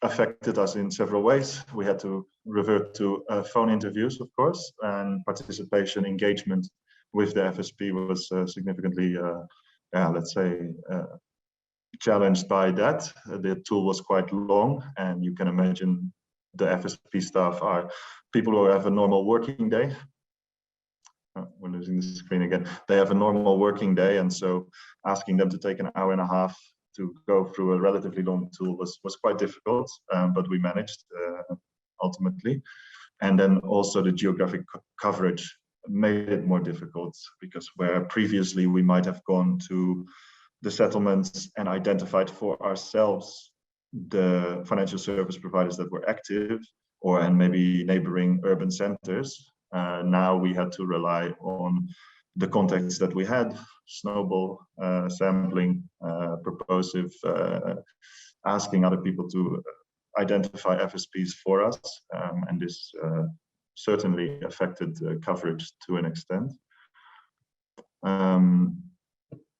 affected us in several ways. We had to revert to phone interviews, of course, and participation engagement with the FSP was significantly, let's say, challenged by that. The tool was quite long, and you can imagine the FSP staff are people who have a normal working day. Oh, we're losing the screen again. They have a normal working day, and so asking them to take an hour and a half to go through a relatively long tool was quite difficult, but we managed ultimately. And then also the geographic coverage made it more difficult, because where previously we might have gone to the settlements and identified for ourselves the financial service providers that were active, and maybe neighboring urban centers, now we had to rely on the contacts that we had, snowball, sampling, purposive, asking other people to identify FSPs for us, and this certainly affected coverage to an extent.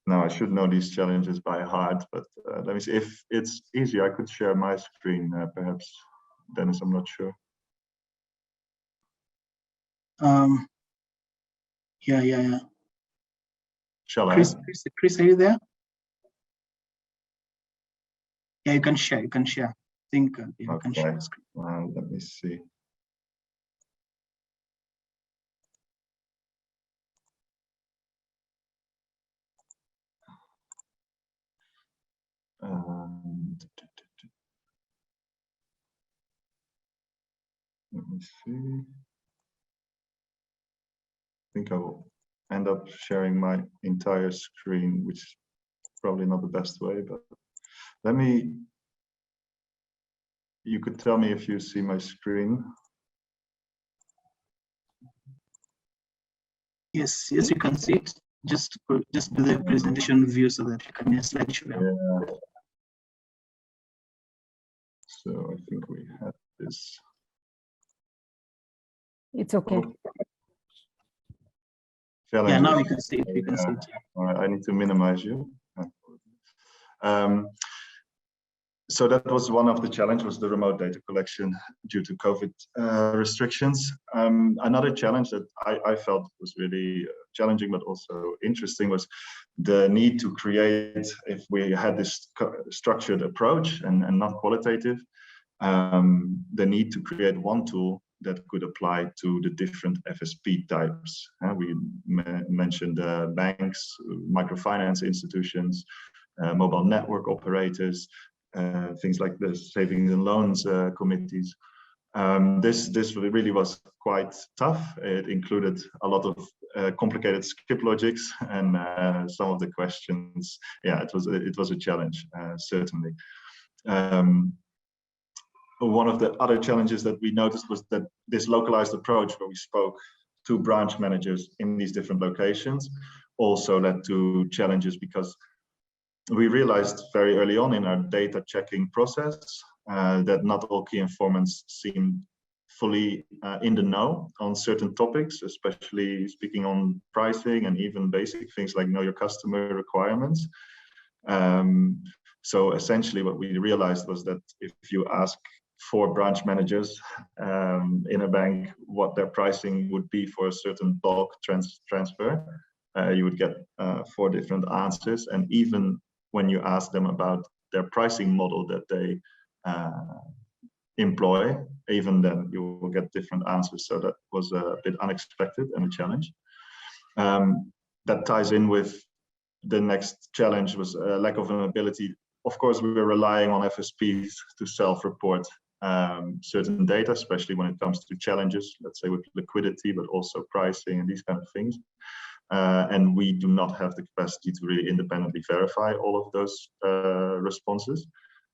Now I should know these challenges by heart, but let me see if it's easy. I could share my screen, perhaps, Dennis. I'm not sure.
Yeah.
Shall
Chris,
I?
Chris, are you there? Yeah, you can share. You can share. I think you can share the screen.
Let me see. Let me see. I think I will end up sharing my entire screen, which is probably not the best way, but you could tell me if you see my screen.
Yes, you can see it. Just do the presentation view so that you can slide show.
Yeah. So I think we had this.
It's okay.
Yeah, now we can see it. We can see it.
All right, I need to minimize you. So that was one of the challenges, was the remote data collection due to COVID restrictions. Another challenge that I felt was really challenging, but also interesting, was the need to create, if we had this structured approach and not qualitative, the need to create one tool that could apply to the different FSP types. We mentioned banks, microfinance institutions, mobile network operators, things like the savings and loans committees. This really was quite tough. It included a lot of complicated skip logics, and some of the questions, yeah, it was a challenge, certainly. One of the other challenges that we noticed was that this localized approach, where we spoke to branch managers in these different locations, also led to challenges, because we realized very early on in our data checking process that not all key informants seemed fully in the know on certain topics, especially speaking on pricing and even basic things like know your customer requirements. So essentially what we realized was that if you ask 4 branch managers in a bank what their pricing would be for a certain bulk transfer, you would get 4 different answers. And even when you ask them about their pricing model that they employ, even then you will get different answers. So that was a bit unexpected and a challenge. That ties in with the next challenge, was a lack of an ability. Of course, we were relying on FSPs to self-report certain data, especially when it comes to challenges, let's say with liquidity, but also pricing and these kind of things. And we do not have the capacity to really independently verify all of those responses.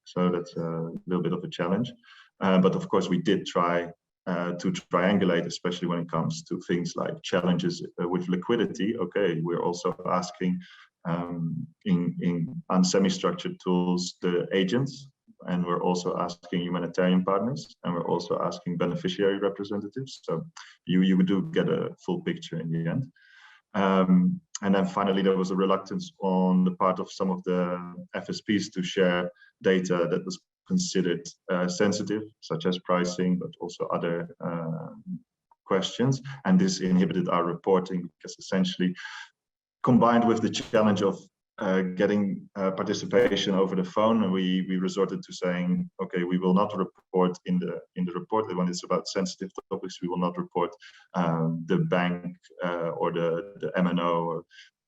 So that's a little bit of a challenge. But of course, we did try to triangulate, especially when it comes to things like challenges with liquidity. Okay, we're also asking on semi-structured tools the agents, and we're also asking humanitarian partners, and we're also asking beneficiary representatives. So you do get a full picture in the end. And then finally, there was a reluctance on the part of some of the FSPs to share data that was considered sensitive, such as pricing, but also other questions. And this inhibited our reporting, because essentially, combined with the challenge of getting participation over the phone, we resorted to saying, okay, we will not report in the report when it's about sensitive topics. We will not report the bank or the MNO or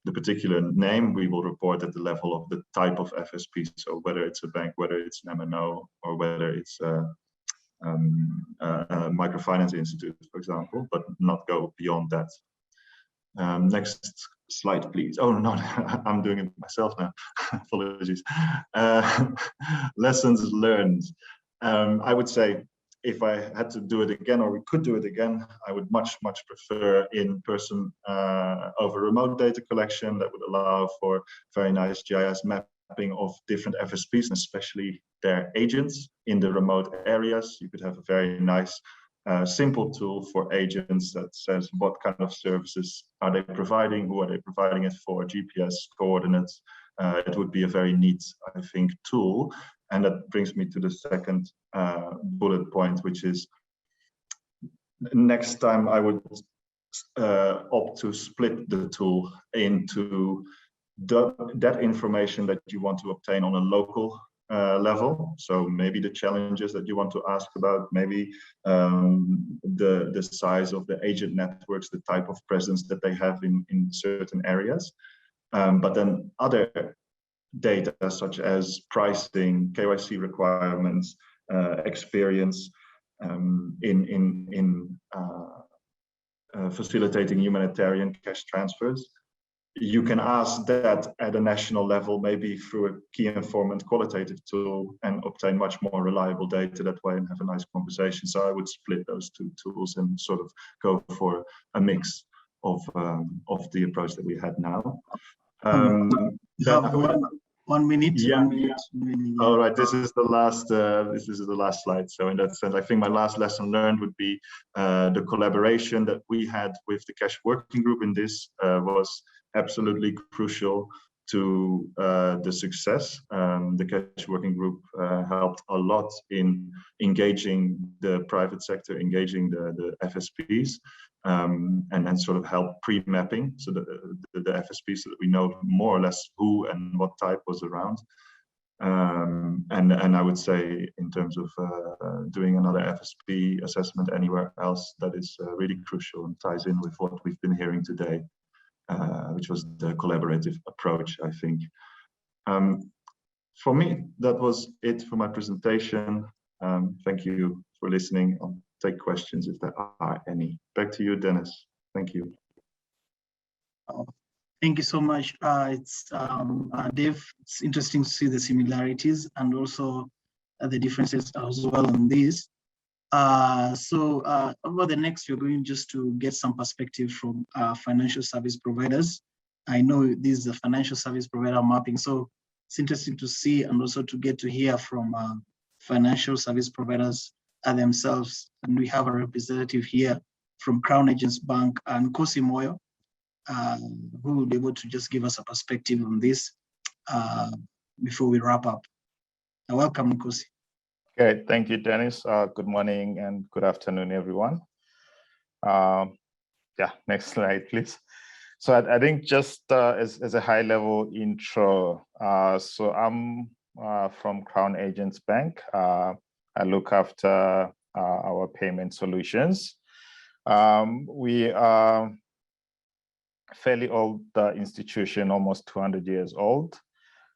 the particular name. We will report at the level of the type of FSP. So whether it's a bank, whether it's an MNO, or whether it's a microfinance institute, for example, but not go beyond that. Next slide, please. Oh, no, I'm doing it myself now. Apologies. Lessons learned. I would say if I had to do it again, or we could do it again, I would much prefer in-person over remote data collection that would allow for very nice GIS mapping of different FSPs, and especially their agents in the remote areas. You could have a very nice simple tool for agents that says what kind of services are they providing, who are they providing it for, GPS coordinates. It would be a very neat, I think, tool. And that brings me to the second bullet point, which is next time I would opt to split the tool into that information that you want to obtain on a local level. So maybe the challenges that you want to ask about, maybe the size of the agent networks, the type of presence that they have in certain areas. But then other data such as pricing, KYC requirements, experience in facilitating humanitarian cash transfers. You can ask that at a national level, maybe through a key informant qualitative tool, and obtain much more reliable data that way and have a nice conversation. So I would split those two tools and sort of go for a mix of the approach that we had now.
1 minute.
Yeah.
1 minute. 1 minute, yeah.
All right, this is the last slide. So in that sense, I think my last lesson learned would be the collaboration that we had with the Cash Working Group in this was absolutely crucial to the success. The Cash Working Group helped a lot in engaging the private sector, engaging the FSPs, and then sort of help pre-mapping so that the FSPs, so that we know more or less who and what type was around. And I would say in terms of doing another FSP assessment anywhere else, that is really crucial and ties in with what we've been hearing today, which was the collaborative approach, I think. For me, that was it for my presentation. Thank you for listening. I'll take questions if there are any. Back to you, Dennis. Thank you.
Thank you so much. It's Dave, it's interesting to see the similarities and also the differences as well on this. Over the next, we're going just to get some perspective from financial service providers. I know this is a financial service provider mapping, so it's interesting to see and also to get to hear from financial service providers themselves. And we have a representative here from Crown Agents Bank and Nkosi Moyo, who will be able to just give us a perspective on this before we wrap up. Welcome, Nkosi.
Okay, thank you, Dennis. Good morning and good afternoon, everyone. Yeah, next slide, please. So I think just as a high-level intro, so I'm from Crown Agents Bank. I look after our payment solutions. We are fairly old institution, almost 200 years old.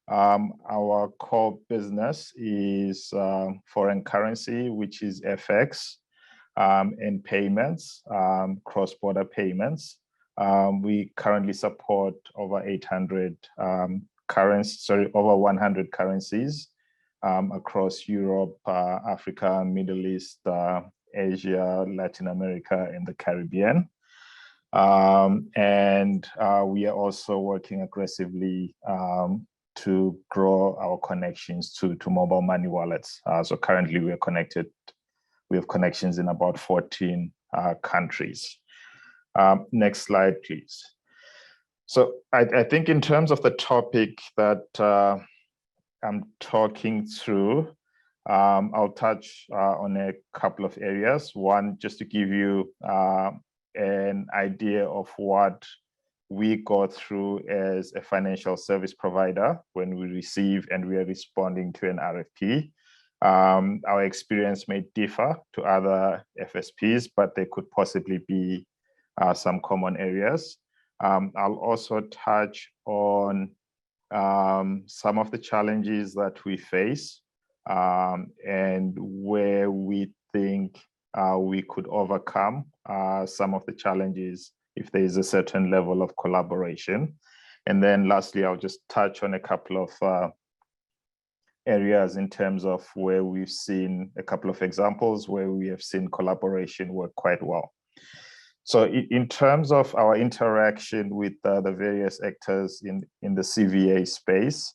Our core business is foreign currency, which is FX, and payments, cross-border payments. We currently support over 100 currencies across Europe, Africa, Middle East, Asia, Latin America, and the Caribbean. We are also working aggressively to grow our connections to mobile money wallets. So currently we have connections in about 14 countries. Next slide, please. So I think in terms of the topic that I'm talking through, I'll touch on a couple of areas. One, just to give you an idea of what we go through as a financial service provider when we receive and we are responding to an RFP. Our experience may differ to other FSPs, but there could possibly be some common areas. I'll also touch on some of the challenges that we face and where we think we could overcome some of the challenges if there is a certain level of collaboration. And then lastly, I'll just touch on a couple of areas in terms of where we've seen a couple of examples where we have seen collaboration work quite well. So in terms of our interaction with the various actors in the CVA space,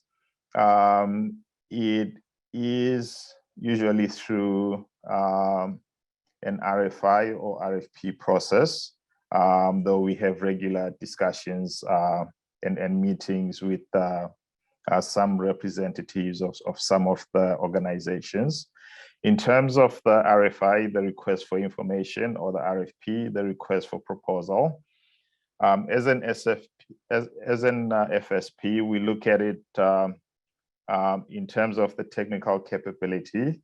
it is usually through an RFI or RFP process, though we have regular discussions and meetings with some representatives of some of the organizations. In terms of the RFI, the request for information, or the RFP, the request for proposal, as an FSP, we look at it in terms of the technical capability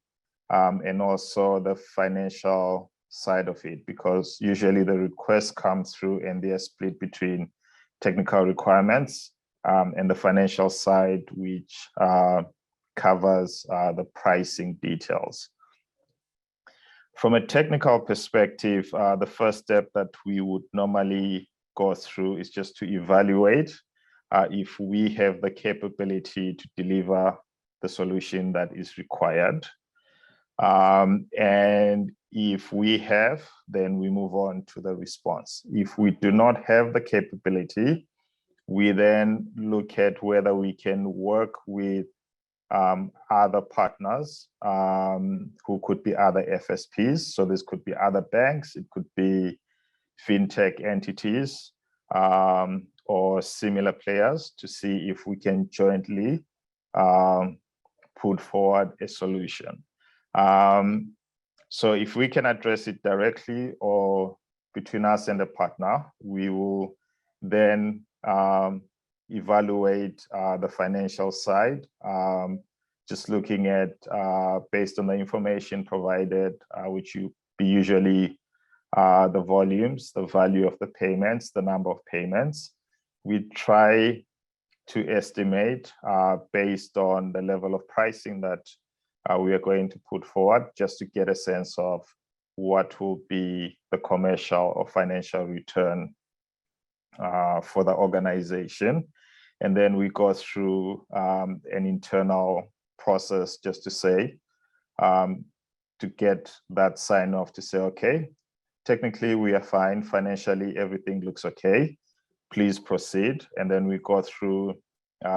and also the financial side of it, because usually the requests come through and they are split between technical requirements and the financial side, which covers the pricing details. From a technical perspective, the first step that we would normally go through is just to evaluate if we have the capability to deliver the solution that is required. And if we have, then we move on to the response. If we do not have the capability, We then look at whether we can work with other partners who could be other FSPs. So this could be other banks, it could be fintech entities or similar players to see if we can jointly put forward a solution. So if we can address it directly or between us and the partner, we will then evaluate the financial side, just looking at based on the information provided, which you usually the volumes, the value of the payments, the number of payments. We try to estimate based on the level of pricing that we are going to put forward, just to get a sense of what will be the commercial or financial return for the organization. And then we go through an internal process just to say, to get that sign off to say, okay, technically we are fine, financially everything looks okay, please proceed. And then we go through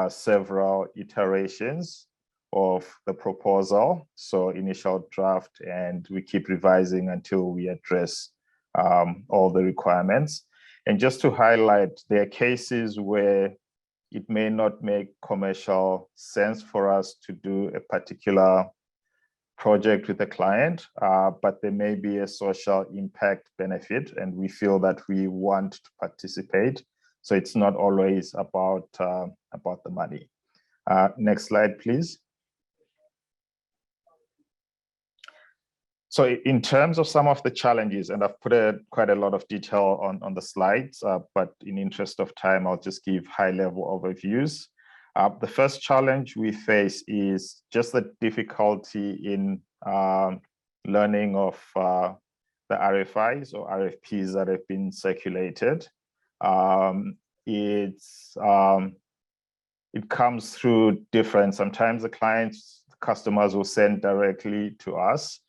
several iterations of the proposal, so initial draft, and we keep revising until we address all the requirements. And just to highlight, there are cases where it may not make commercial sense for us to do a particular project with a client, but there may be a social impact benefit, and we feel that we want to participate. So it's not always about the money. Next slide, please. So in terms of some of the challenges, and I've put quite a lot of detail on the slides, but in interest of time, I'll just give high-level overviews. The first challenge we face is just the difficulty in learning of the RFIs or RFPs that have been circulated. It comes through different, sometimes the customers will send directly to us.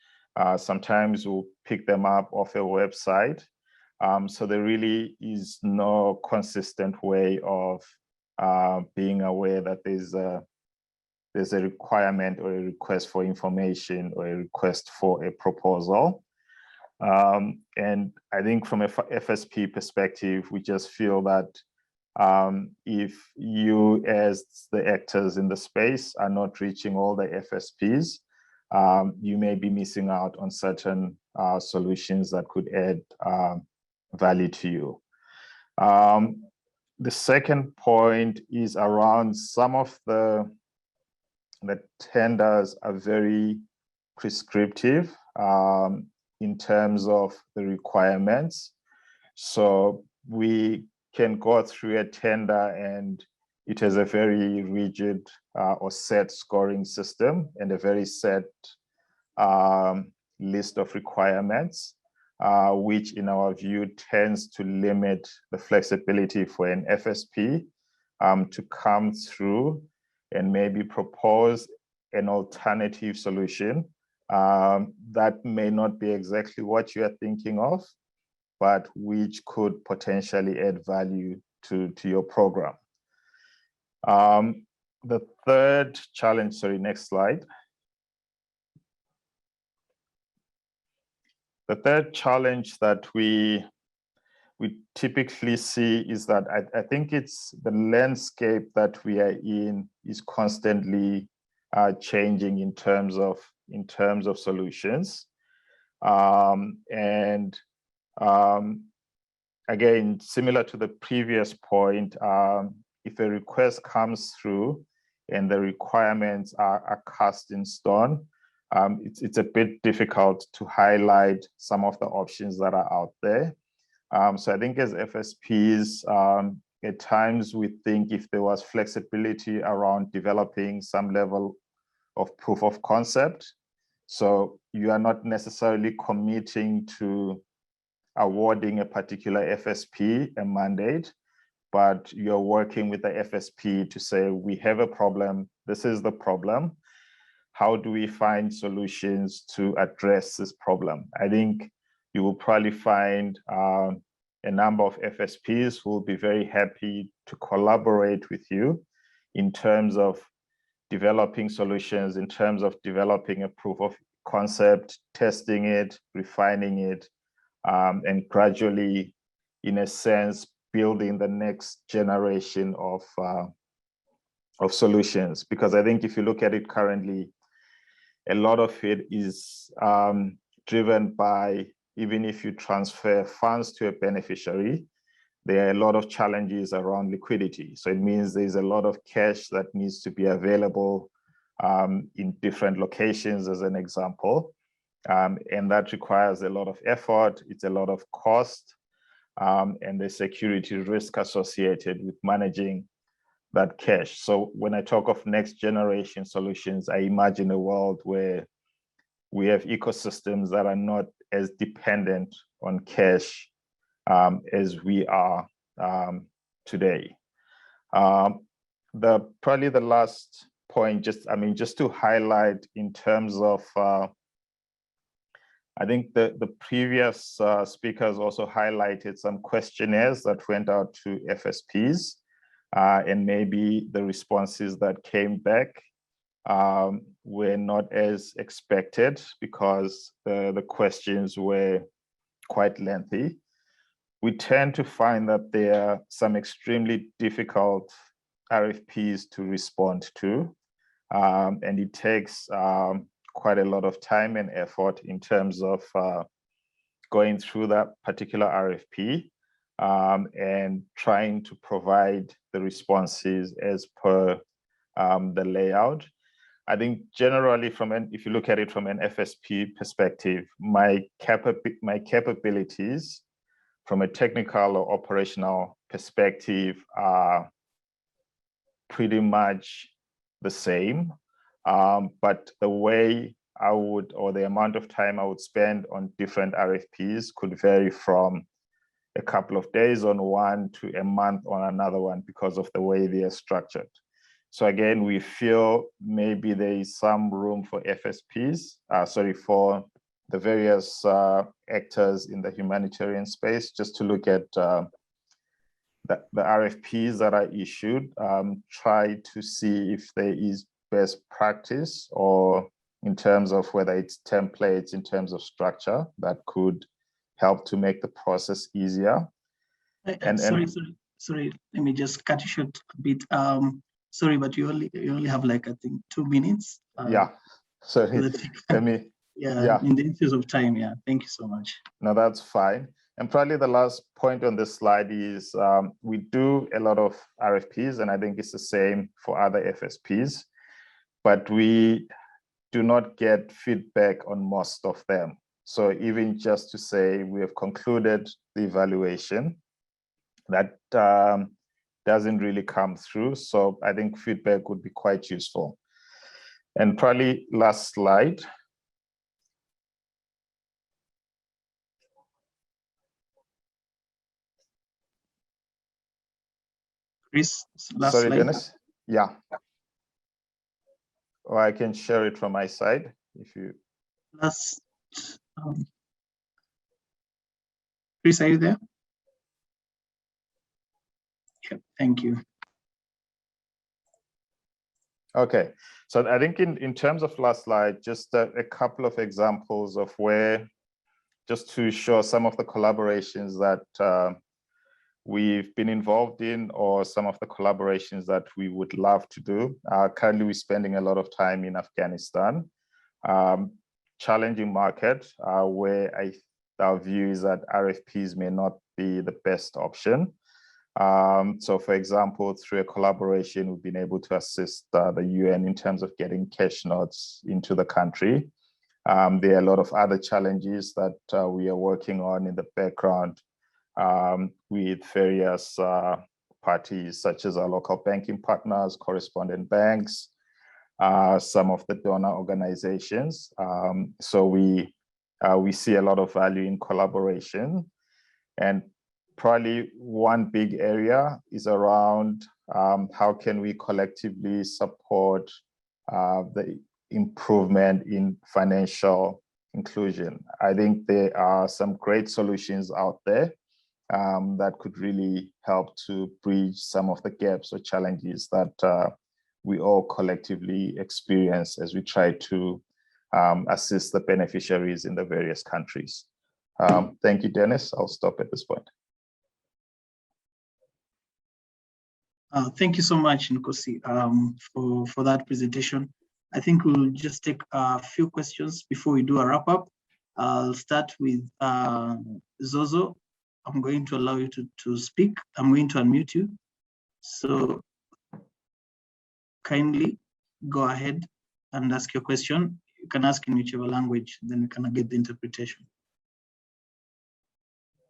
Sometimes we'll pick them up off a website. So there really is no consistent way of being aware that there's a requirement or a request for information or a request for a proposal. And I think from a FSP perspective, we just feel that if you as the actors in the space are not reaching all the FSPs, you may be missing out on certain solutions that could add value to you. The second point is around some of the tenders are very prescriptive in terms of the requirements. So we can go through a tender and it has a very rigid or set scoring system and a very set list of requirements, which in our view tends to limit the flexibility for an FSP to come through and maybe propose an alternative solution that may not be exactly what you are thinking of, but which could potentially add value to your program. The third challenge, sorry, next slide. The third challenge that we typically see is that I think it's the landscape that we are in is constantly changing in terms of solutions. Again, similar to the previous point, if a request comes through and the requirements are cast in stone, it's a bit difficult to highlight some of the options that are out there. So I think as FSPs, at times we think if there was flexibility around developing some level of proof of concept, so you are not necessarily committing to awarding a particular FSP a mandate, but you're working with the FSP to say, we have a problem, this is the problem. How do we find solutions to address this problem? I think you will probably find a number of FSPs who will be very happy to collaborate with you in terms of developing solutions, in terms of developing a proof of concept, testing it, refining it, and gradually, in a sense, building the next generation of solutions. Because I think if you look at it currently, a lot of it is driven by, even if you transfer funds to a beneficiary, there are a lot of challenges around liquidity. So it means there's a lot of cash that needs to be available in different locations, as an example. And that requires a lot of effort, it's a lot of cost, and the security risk associated with managing that cash. So when I talk of next generation solutions, I imagine a world where we have ecosystems that are not as dependent on cash as we are today. Probably the last point, just to highlight in terms of, I think the previous speakers also highlighted some questionnaires that went out to FSPs, and maybe the responses that came back were not as expected because the questions were quite lengthy. We tend to find that there are some extremely difficult RFPs to respond to, and it takes quite a lot of time and effort in terms of going through that particular RFP and trying to provide the responses as per the layout. I think generally, if you look at it from an FSP perspective, my capabilities from a technical or operational perspective are pretty much the same, but the way I would, or the amount of time I would spend on different RFPs could vary from a couple of days on one to a month on another one because of the way they are structured. So again, we feel maybe there is some room for FSPs, for the various actors in the humanitarian space, just to look at the RFPs that are issued, try to see if there is best practice, or in terms of whether it's templates, in terms of structure, that could help to make the process easier.
Sorry, let me just cut you short a bit. Sorry, but you only have like, I think, 2 minutes.
Yeah, sorry, let me.
Yeah, in the interest of time, yeah, thank you so much.
No, that's fine. And probably the last point on this slide is we do a lot of RFPs, and I think it's the same for other FSPs, but we do not get feedback on most of them. So even just to say we have concluded the evaluation, that doesn't really come through. So I think feedback would be quite useful. And probably last slide.
Chris, last
Sorry,
slide.
Dennis. Yeah. Or I can share it from my side if you.
Last. Chris, are you there? Yeah, thank you.
Okay, so I think in terms of last slide, just a couple of examples of where, just to show some of the collaborations that we've been involved in, or some of the collaborations that we would love to do. Currently, we're spending a lot of time in Afghanistan. Challenging market where our view is that RFPs may not be the best option. So for example, through a collaboration, we've been able to assist the UN in terms of getting cash notes into the country. There are a lot of other challenges that we are working on in the background with various parties, such as our local banking partners, correspondent banks, some of the donor organizations. So we see a lot of value in collaboration. And probably one big area is around how can we collectively support the improvement in financial inclusion. I think there are some great solutions out there that could really help to bridge some of the gaps or challenges that we all collectively experience as we try to assist the beneficiaries in the various countries. Thank you, Dennis. I'll stop at this point.
Thank you so much, Nkosi, for that presentation. I think we'll just take a few questions before we do a wrap up. I'll start with Zozo. I'm going to allow you to speak. I'm going to unmute you. So kindly go ahead and ask your question. You can ask in whichever language, then we can get the interpretation.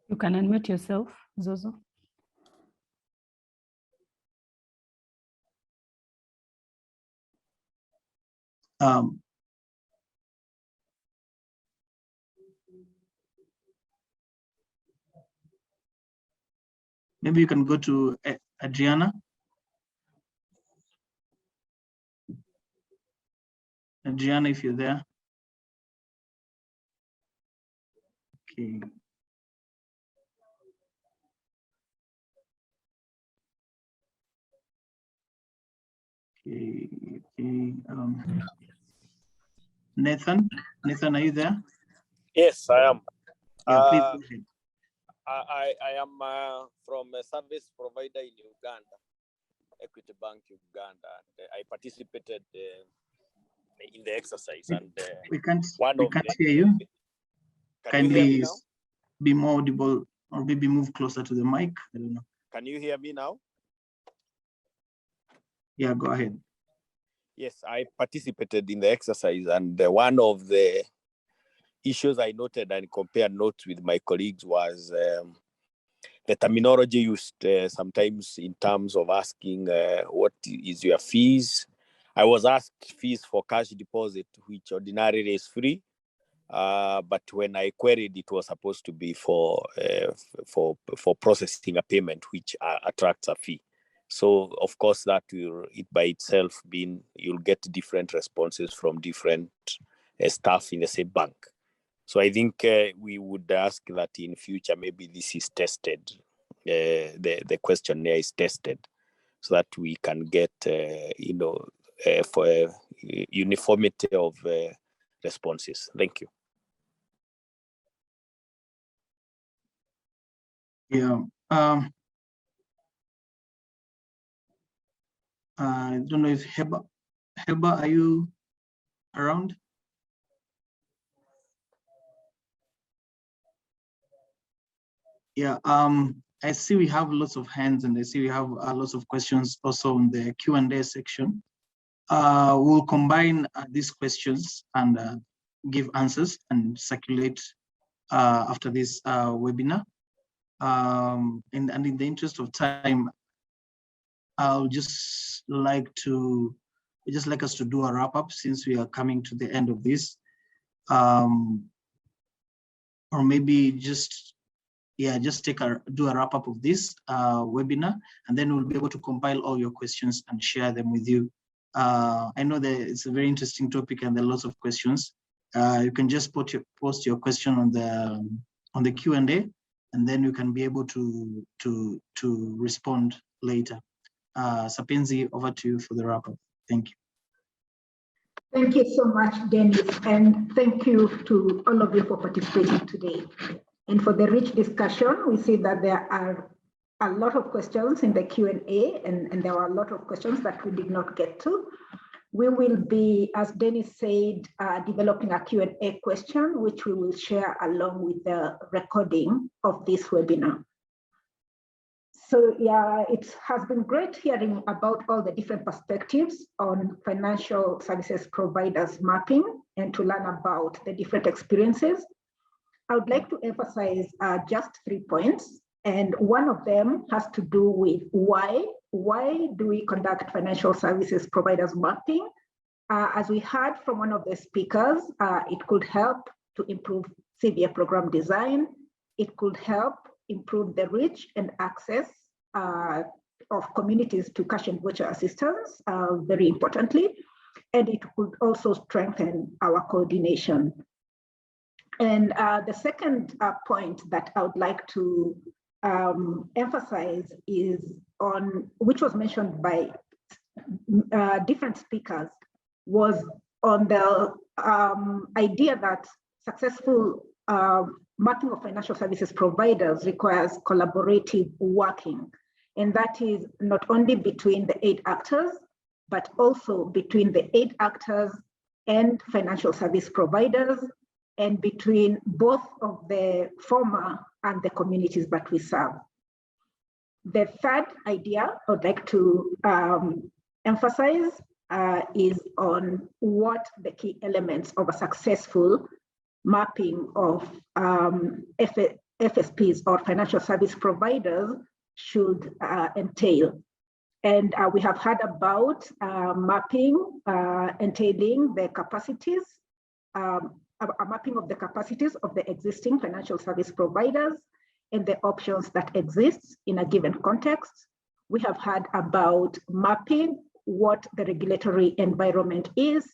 You can unmute yourself, Zozo.
Maybe you can go to Adriana. Adriana, if you're there. Okay. Okay. Nathan, are you there?
Yes, I am.
Yeah, please go ahead.
I am from a service provider in Uganda, Equity Bank Uganda. And I participated in the exercise. And
we can't hear you.
Can you hear me now?
Be more audible, or maybe move closer to the mic. I don't know.
Can you hear me now?
Yeah, go ahead.
Yes, I participated in the exercise, and one of the issues I noted and compared notes with my colleagues was the terminology used sometimes in terms of asking what is your fees. I was asked fees for cash deposit, which ordinarily is free, but when I queried, it was supposed to be for processing a payment, which attracts a fee. So of course that will, it by itself being, you'll get different responses from different staff in the same bank. So I think we would ask that in future, maybe this is tested, the questionnaire is tested, so that we can get, for uniformity of responses. Thank you.
Yeah. I don't know if Heba, are you around? Yeah, I see we have lots of hands, and I see we have lots of questions also in the Q&A section. We'll combine these questions and give answers and circulate after this webinar. And in the interest of time, I'll just like us to do a wrap up, since we are coming to the end of this, or maybe just do a wrap up of this webinar, and then we'll be able to compile all your questions and share them with you. I know that it's a very interesting topic and there are lots of questions. You can just post your question on the Q&A, and then you can be able to respond later. Sapenzi, over to you for the wrap up. Thank you.
Thank you so much, Dennis, and thank you to all of you for participating today. And for the rich discussion, we see that there are a lot of questions in the Q&A, and there were a lot of questions that we did not get to. We will be, as Dennis said, developing a Q&A question, which we will share along with the recording of this webinar. So yeah, it has been great hearing about all the different perspectives on financial services providers mapping and to learn about the different experiences. I would like to emphasize just 3 points. And one of them has to do with why. Why do we conduct financial services providers mapping? As we heard from one of the speakers, it could help to improve CVA program design. It could help improve the reach and access of communities to cash and voucher assistance, very importantly. And it could also strengthen our coordination. And the second point that I would like to emphasize is on, which was mentioned by different speakers, was on the idea that successful mapping of financial services providers requires collaborative working. And that is not only between the 8 actors, but also between the 8 actors and financial service providers, and between both of the former and the communities that we serve. The third idea I would like to emphasize is on what the key elements of a successful mapping of FSPs or financial service providers should entail. And we have heard about mapping entailing the capacities, a mapping of the capacities of the existing financial service providers and the options that exist in a given context. We have heard about mapping what the regulatory environment is.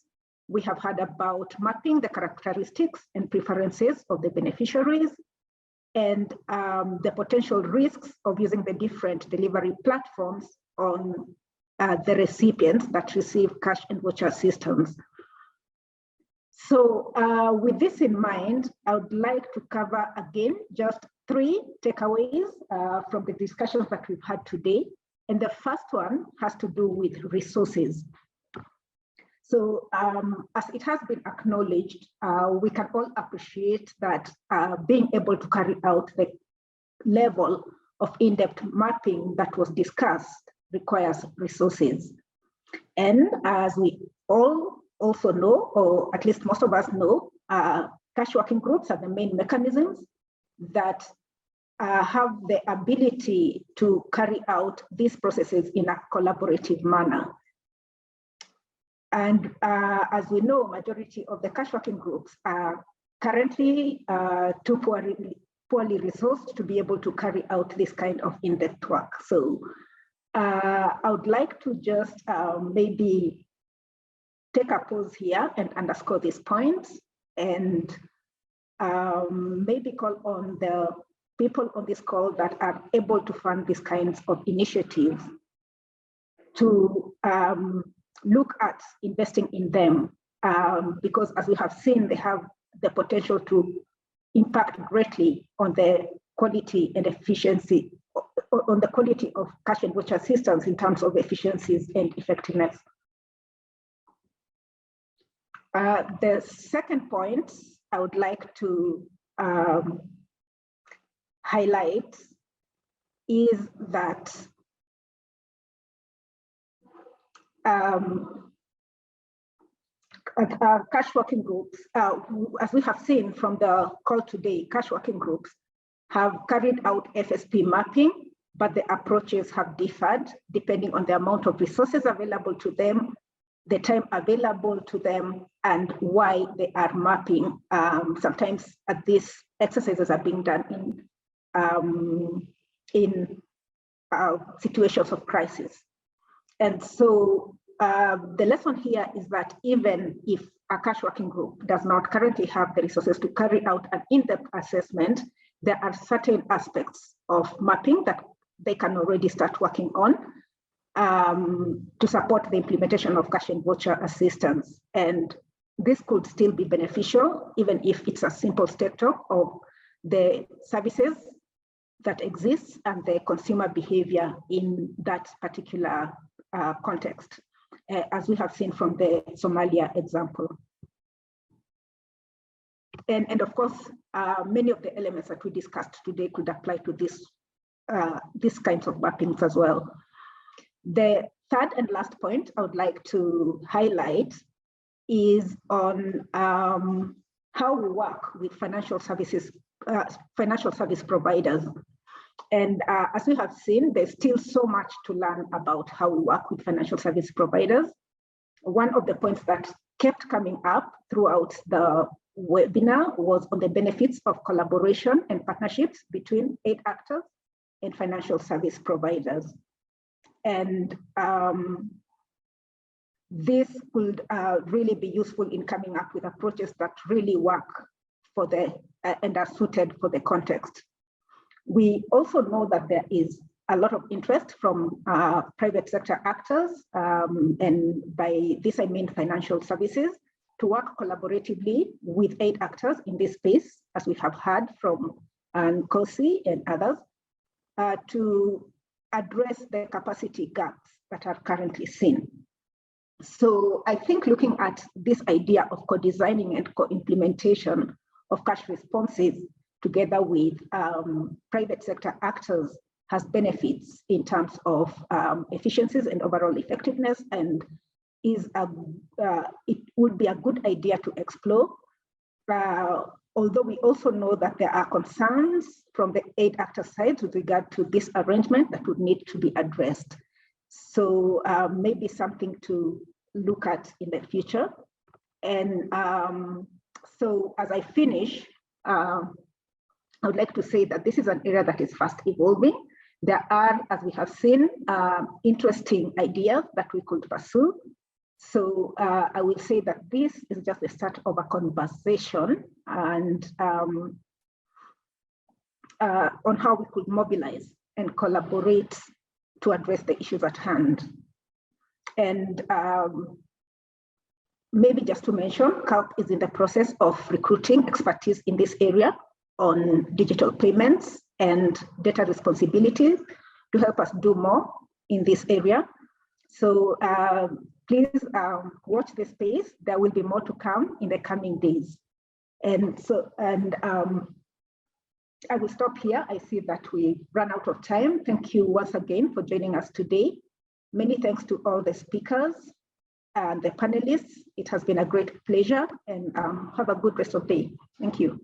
We have heard about mapping the characteristics and preferences of the beneficiaries and the potential risks of using the different delivery platforms on the recipients that receive cash and voucher assistance. So with this in mind, I would like to cover again just 3 takeaways from the discussions that we've had today. And the first one has to do with resources. So as it has been acknowledged, we can all appreciate that being able to carry out the level of in-depth mapping that was discussed requires resources. And as we all also know, or at least most of us know, cash working groups are the main mechanisms that have the ability to carry out these processes in a collaborative manner. And as we know, majority of the cash working groups are currently too poorly resourced to be able to carry out this kind of in-depth work. So I would like to just maybe take a pause here and underscore these points, and maybe call on the people on this call that are able to fund these kinds of initiatives to look at investing in them, because as we have seen, they have the potential to impact greatly on the quality and efficiency, on the quality of cash and voucher assistance in terms of efficiencies and effectiveness. The second point I would like to highlight is that cash working groups, as we have seen from the call today, cash working groups have carried out FSP mapping, but the approaches have differed depending on the amount of resources available to them, the time available to them, and why they are mapping. Sometimes these exercises are being done in situations of crisis. And so the lesson here is that even if a cash working group does not currently have the resources to carry out an in-depth assessment, there are certain aspects of mapping that they can already start working on to support the implementation of cash and voucher assistance. And this could still be beneficial, even if it's a simple statement of the services that exist and the consumer behavior in that particular context, as we have seen from the Somalia example. And of course, many of the elements that we discussed today could apply to these kinds of mappings as well. The third and last point I would like to highlight is on how we work with financial service providers. And as we have seen, there's still so much to learn about how we work with financial service providers. One of the points that kept coming up throughout the webinar was on the benefits of collaboration and partnerships between 8 actors and financial service providers. And this could really be useful in coming up with approaches that really work for and are suited for the context. We also know that there is a lot of interest from private sector actors, and by this I mean financial services, to work collaboratively with aid actors in this space, as we have heard from Nkosi and others, to address the capacity gaps that are currently seen. So I think looking at this idea of co-designing and co-implementation of cash responses together with private sector actors has benefits in terms of efficiencies and overall effectiveness, and is it would be a good idea to explore. Although we also know that there are concerns from the aid actor side with regard to this arrangement that would need to be addressed. So maybe something to look at in the future. And so as I finish, I would like to say that this is an area that is fast evolving. There are, as we have seen, interesting ideas that we could pursue. So I will say that this is just the start of a conversation and on how we could mobilize and collaborate to address the issues at hand. And maybe just to mention, CALP is in the process of recruiting expertise in this area on digital payments and data responsibilities to help us do more in this area. So please watch the space. There will be more to come in the coming days. And so, I will stop here. I see that we ran out of time. Thank you once again for joining us today. Many thanks to all the speakers and the panelists. It has been a great pleasure, and have a good rest of the day. Thank you.